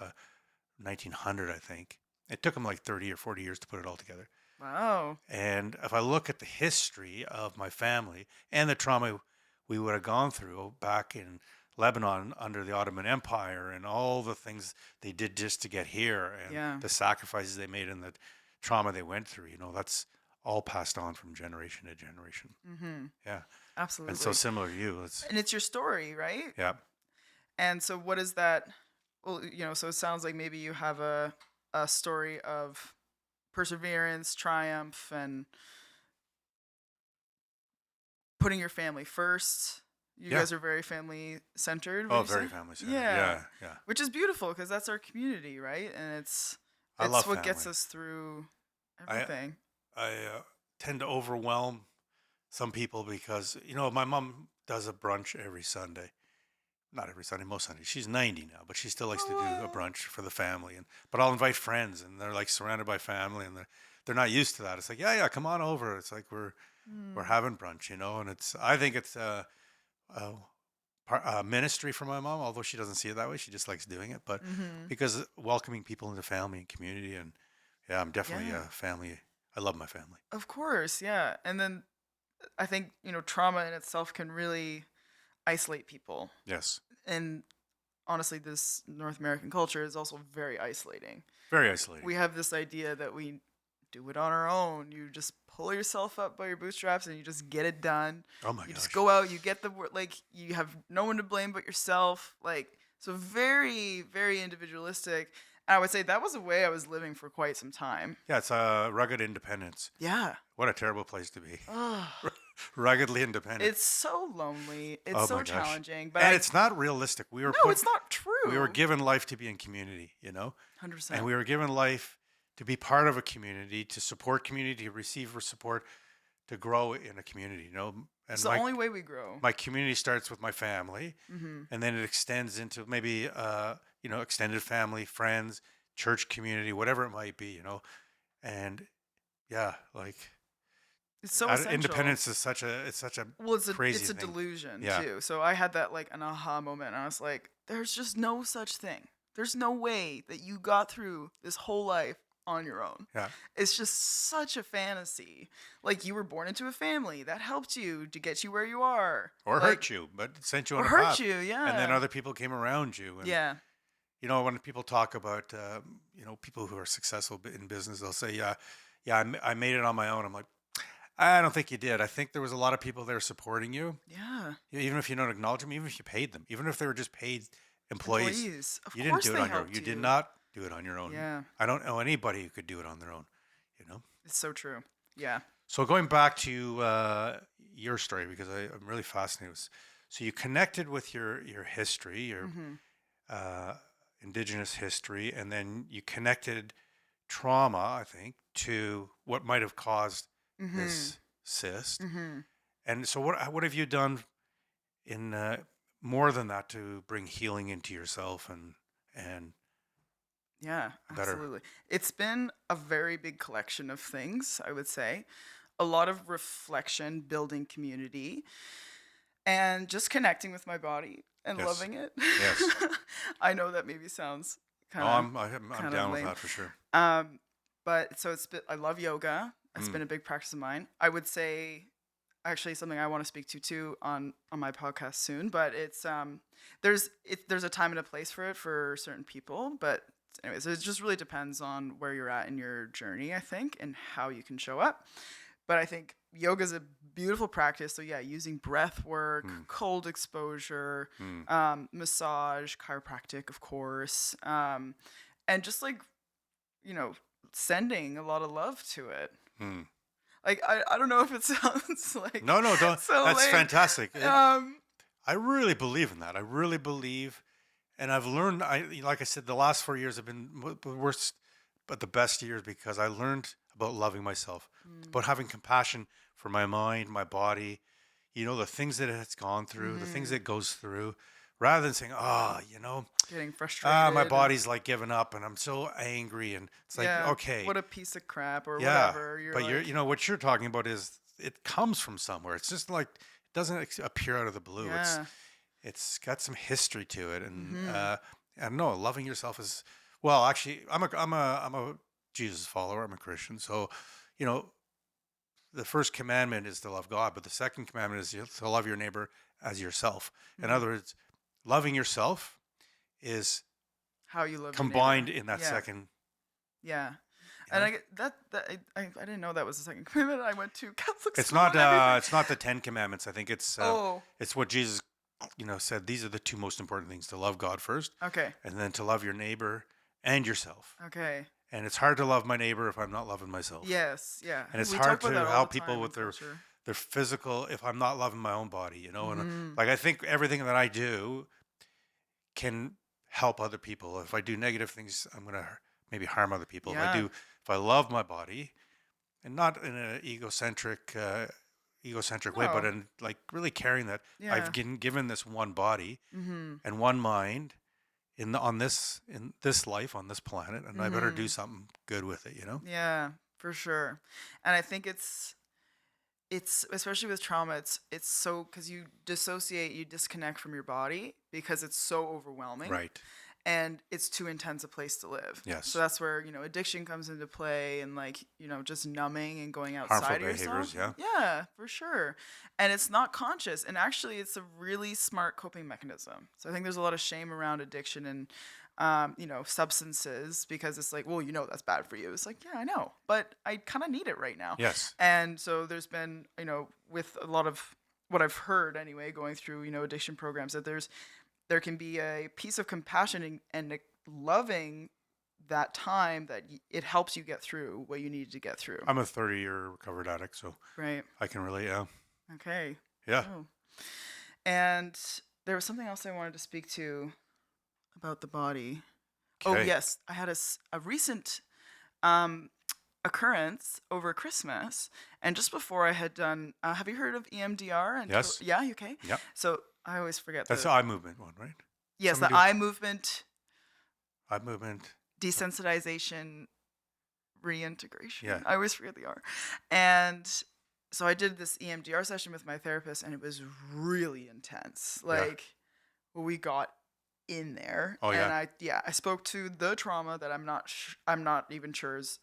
1900, I think. It took him like 30 or 40 years to put it all together. Wow. And if I look at the history of my family and the trauma we would have gone through back in Lebanon under the Ottoman Empire and all the things they did just to get here and Yeah. the sacrifices they made and the trauma they went through, that's all passed on from generation to generation. Mm-hmm. Yeah. And so Absolutely. similar to you, it's, And it's your story, right? yeah. And so what is that? Well, so it sounds like maybe you have a story of perseverance, triumph, and putting your family first. You Yeah. guys are very family centered, would Oh, you very say? family centered. Yeah. Yeah. Yeah. Which is beautiful because that's our community, right? And it's I it's love what gets family. us through I, everything. I tend to overwhelm some people because my mom does a brunch every Sunday. Not every Sunday, most Sundays. She's 90 now, but she still likes to do a Oh, brunch for the family. But I'll invite friends, and they're like surrounded by family, and they're not used to that. It's like, yeah, come on over. It's like we're mm, having brunch, and I think it's a, a ministry for my mom, although she doesn't see it that way. She just likes doing it, but mm-hmm. because welcoming people into family and community, and yeah, I'm definitely a Yeah, family. I love my family. of course, yeah. And then I think trauma in itself can really isolate people, Yes, and honestly, this North American culture is also very isolating. very isolating. We have this idea that we do it on our own. You just pull yourself up by your bootstraps and you just get it done. Oh my You just gosh. go out, you get the work, like you have no one to blame but yourself. Like, so very, very individualistic. And I would say that was a way I was living for quite some time. Yeah, it's rugged independence. Yeah. What a terrible place to be. Oh, Ruggedly independent. it's so lonely. It's Oh so my gosh. challenging. But And it's not realistic. no, it's not We were true. given life to be in community, and 100%. we were given life to be part of a community, to support community, to receive support, to grow in a community. And It's the only way we grow. my community starts with my family, Mm-hmm. and then it extends into maybe extended family, friends, church community, whatever it might be. And yeah, like It's so essential. independence is such a Well, crazy it's a thing. delusion Yeah. too. So I had that like an aha moment, and I was like, "There's just no such thing. There's no way that you got through this whole life on your own. Yeah. It's just such a fantasy. Like you were born into a family that helped you to get you where you are, Or like, hurt you, but it sent you or on a hurt path. you. And then Yeah, other people came around you. And, yeah, when people talk about, people who are successful in business, they'll say, yeah, I made it on my own. I'm like, I don't think you did. I think there was a lot of people there supporting you. yeah. Even if you don't acknowledge them, even if you paid them, even if they were just paid employees, Employees, of you didn't course, do it they on your own. helped You did you. not do it on your own. Yeah, I don't know anybody who could do it on their own. it's so true. Yeah. So going back to your story, because I'm really fascinated with, so you connected with your history, your Mm-hmm. uh, Indigenous history, and then you connected trauma, I think, to what might have caused Mm-hmm. this cyst. Mm-hmm. And so, what have you done in more than that to bring healing into yourself and Yeah, better? absolutely. It's been a very big collection of things, I would say. A lot of reflection, building community, and just connecting with my body and Yes, loving it. yes. I know that maybe sounds No, kind of I'm down with lame. that for sure. Um, but so it's been, I love yoga. It's Mm, been a big practice of mine. I would say actually something I want to speak to too on my podcast soon. But it's there's a time and a place for it for certain people. But anyways, it just really depends on where you're at in your journey, I think, and how you can show up. But I think yoga is a beautiful practice. So yeah, using breath work, mm, cold exposure, mm, massage, chiropractic, of course, and just like sending a lot of love to it. mm. Like I don't know if it sounds like No, no, don't. so That's lame. fantastic. Um, I really believe in that. I really believe, and I've learned. Like I said, the last 4 years have been the worst, but the best years because I learned about loving myself, about having compassion for my mind, my body. The things that it's gone through, the things mm-hmm. it goes through, rather than saying, Getting my frustrated. body's like giving up, and I'm so angry, and it's like, Yeah, okay, what a piece of crap or yeah, whatever. You're but like, what you're talking about is it comes from somewhere. It's just like it doesn't appear out of the blue. yeah. It's got some history to it, and Mm-hmm. I don't know. Loving yourself is well. Actually, I'm a Jesus follower. I'm a Christian, so you know the first commandment is to love God, but the second commandment is to love your neighbor as yourself. In Mm-hmm. other words, loving yourself is How you love your combined neighbor. in that Yeah, second. yeah. You And know, I get I didn't know that was the second commandment. I went to Catholic it's school not and everything. it's not the Ten Commandments. I think Oh, it's what Jesus said. These are the two most important things: to love God first, okay, and then to love your neighbor and yourself. okay. And it's hard to love my neighbor if I'm not loving myself. Yes, yeah. And it's We talk hard about to that all the help people time in with culture. their physical if I'm not loving my own body. And Mm-hmm. like I think everything that I do can help other people. If I do negative things, I'm gonna maybe harm other people. Yeah. If I love my body, and not in an egocentric way, but No. in like really caring that Yeah. I've been given this one body Mm-hmm. and one mind in this life on this planet, and I better do Mm-hmm. something good with it. Yeah, for sure. And I think it's especially with trauma, it's so because you dissociate, you disconnect from your body because it's so overwhelming Right. and it's too intense a place to live. So Yes. that's where, addiction comes into play and like, just numbing and going Harmful outside of behaviors. yourself. Yeah. Yeah, for sure. And it's not conscious. And actually it's a really smart coping mechanism. So I think there's a lot of shame around addiction and substances because it's like, well, that's bad for you. It's like, yeah, I know, but I kind of need it right now. Yes. And so there's been, with a lot of what I've heard anyway, going through, addiction programs, that there can be a piece of compassion and loving that time that it helps you get through what you need to get through. I'm a 30-year recovered addict, so Right. I can relate. Yeah. Okay. Yeah. Oh. And there was something else I wanted to speak to about the body. Oh, Okay. yes. I had a recent um, occurrence over Christmas. And just before I had done, have you heard of EMDR? Yes. Yeah, you okay? Yep. So I always forget That's the. the eye movement one, right? Yes, Something the to eye movement, eye movement. desensitization, reintegration. Yeah. I always forget the R. And so I did this EMDR session with my therapist, and it was really intense. Yeah. Like, we got in there, Oh, and yeah. I spoke to the trauma that I'm not even sure is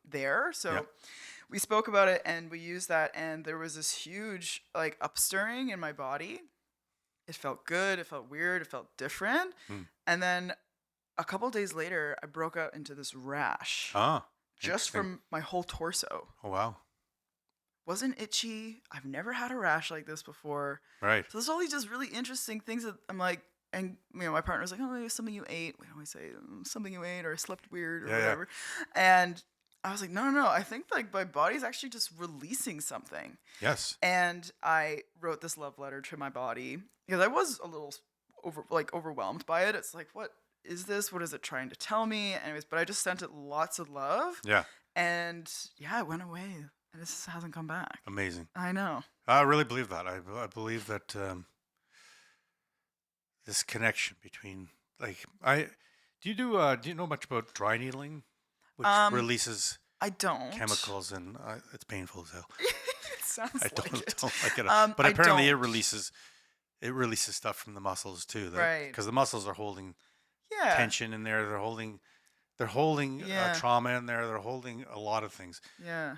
there. So Yeah. we spoke about it, and we used that, and there was this huge like upstirring in my body. It felt good. It felt weird. It felt different. Mm. And then a couple days later, I broke out into this rash Ah. just Interesting. from my whole torso. Oh wow. Wasn't itchy. I've never had a rash like this before. Right. So there's all these just really interesting things that I'm like, and my partner's like, oh, maybe it's something you ate. We always say something you ate or I slept weird or Yeah. Yeah. whatever. And I was like, no. I think like my body's actually just releasing something. Yes. And I wrote this love letter to my body because I was a little overwhelmed by it. It's like, what is this? What is it trying to tell me? Anyways, but I just sent it lots of love. Yeah. And yeah, it went away. And this hasn't come back. Amazing. I know. I really believe that. I believe that this connection between, like, do you know much about dry needling, which releases I don't. chemicals, and it's painful as hell. It sounds I like it. don't like it. But I apparently don't. it releases stuff from the muscles too. Right. Because the muscles are holding Yeah. tension in there. They're holding Yeah. trauma in there. They're holding a lot of things. Yeah.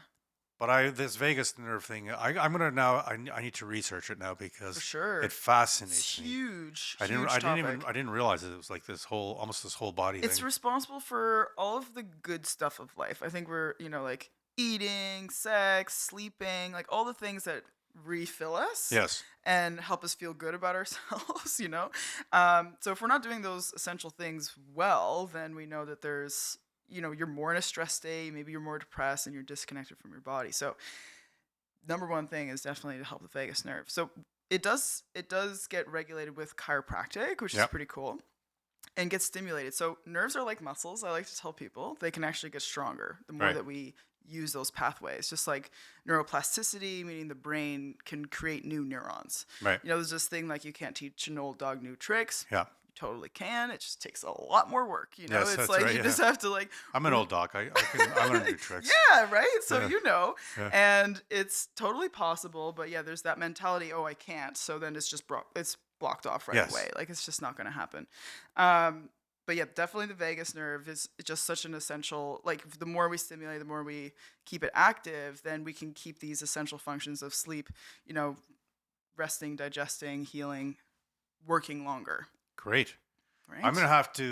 But this vagus nerve thing, I'm gonna now. I need to research it now For because sure. it fascinates It's me. huge. I Huge topic. didn't realize it was like this whole body It's thing. responsible for all of the good stuff of life. I think we're, like eating, sex, sleeping, like all the things that refill us Yes. and help us feel good about ourselves. So if we're not doing those essential things well, then we know that there's, you're more in a stress state, maybe you're more depressed and you're disconnected from your body. So number one thing is definitely to help the vagus nerve. So it does get regulated with chiropractic, which is Yep. pretty cool, and gets stimulated. So nerves are like muscles. I like to tell people they can actually get stronger the more Right. that we use those pathways. Just like neuroplasticity, meaning the brain can create new neurons. Right. There's this thing like you can't teach an old dog new tricks. Yeah. You totally can. It just takes a lot more work. Yes, It's that's like right, you yeah. just have to like I'm an old doc. I learn new tricks. yeah, right? So Yeah. Yeah. and it's totally possible, but yeah, there's that mentality, oh, I can't. So then it's just it's blocked off right Yes. away. Like it's just not going to happen. But yeah, definitely the vagus nerve is just such an essential, like the more we stimulate, the more we keep it active, then we can keep these essential functions of sleep, resting, digesting, healing, working longer. Great. Right? I'm gonna have to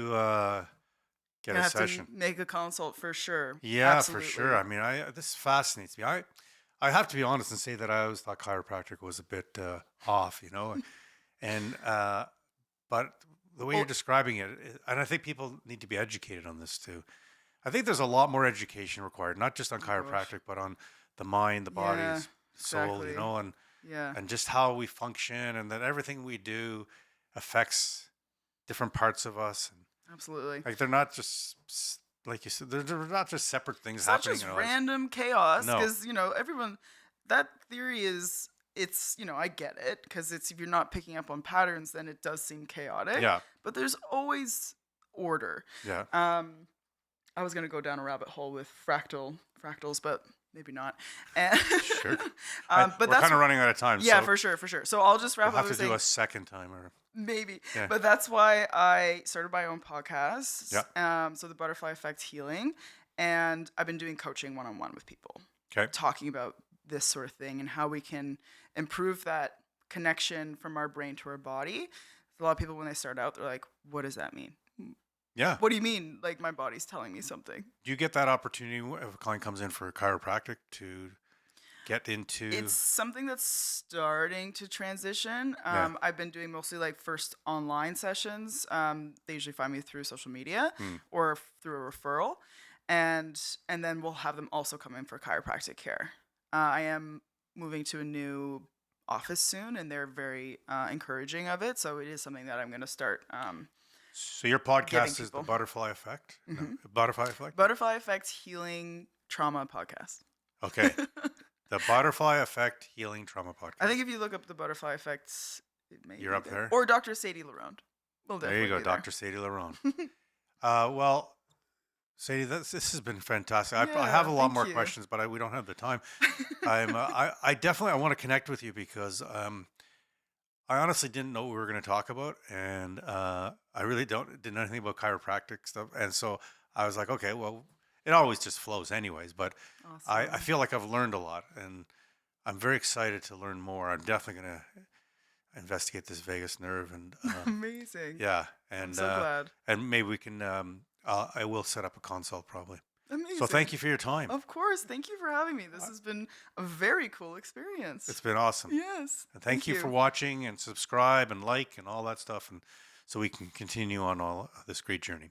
get Gonna a have session. to make a consult for sure. Yeah, Absolutely. for sure. I mean, this fascinates me. I have to be honest and say that I always thought chiropractic was a bit off, and but the way you're Well- describing it, and I think people need to be educated on this too. I think there's a lot more education required, not just on Oh, gosh. chiropractic, but on the mind, the body, Yeah, soul, exactly. Yeah. and just how we function, and that everything we do affects different parts of us. And Absolutely. like they're not just like you said, they're not just separate things It's not happening. just in our lives. random chaos No. because everyone, that theory is, it's I get it, because it's, if you're not picking up on patterns, then it does seem chaotic. Yeah, But there's always order. yeah. I was gonna go down a rabbit hole with fractals, but maybe not. And Sure. but we're that's kind of running out of time. yeah, so for sure. So I'll just wrap we'll up have with to do saying a second time. Or maybe, Yeah. but that's why I started my own podcast. Yeah. So the Butterfly Effect Healing, and I've been doing coaching one-on-one with people, Okay. talking about this sort of thing and how we can improve that connection from our brain to our body. A lot of people, when they start out, they're like, what does that mean? Yeah. What do you mean? Like, my body's telling me something. Do you get that opportunity if a client comes in for chiropractic to get into? It's something that's starting to transition. Yeah. I've been doing mostly like first online sessions. They usually find me through social media Hmm. or through a referral, and then we'll have them also come in for chiropractic care. I am moving to a new office soon, and they're very encouraging of it. So it is something that I'm going to start. So your podcast is the people. Butterfly Effect. No, Mhm. Butterfly Effect. Butterfly Effect Healing Trauma Podcast. Okay. The Butterfly Effect Healing Trauma Podcast. I think if you look up the Butterfly Effects, it may You're be up there? Or Dr. Sadie Laronde. We'll There you definitely go, be there. Dr. Sadie Laronde. Well, Sadie, this has been fantastic. I Yeah, have a lot thank more you. questions, but we don't have the time. I definitely want to connect with you because I honestly didn't know what we were going to talk about, and I really didn't know anything about chiropractic stuff, and so I was like, okay, well, it always just flows, anyways. But I Awesome. feel like I've learned a lot, and I'm very excited to learn more. I'm definitely going to investigate this vagus nerve, and Amazing. yeah, I'm and so glad. and maybe we can. I will set up a consult probably. Amazing. So thank you for your time. Of course. Thank you for having me. This has been a very cool experience. It's been awesome. Yes. And thank you for watching and subscribe and like and all that stuff, and so we can continue on all this great journey.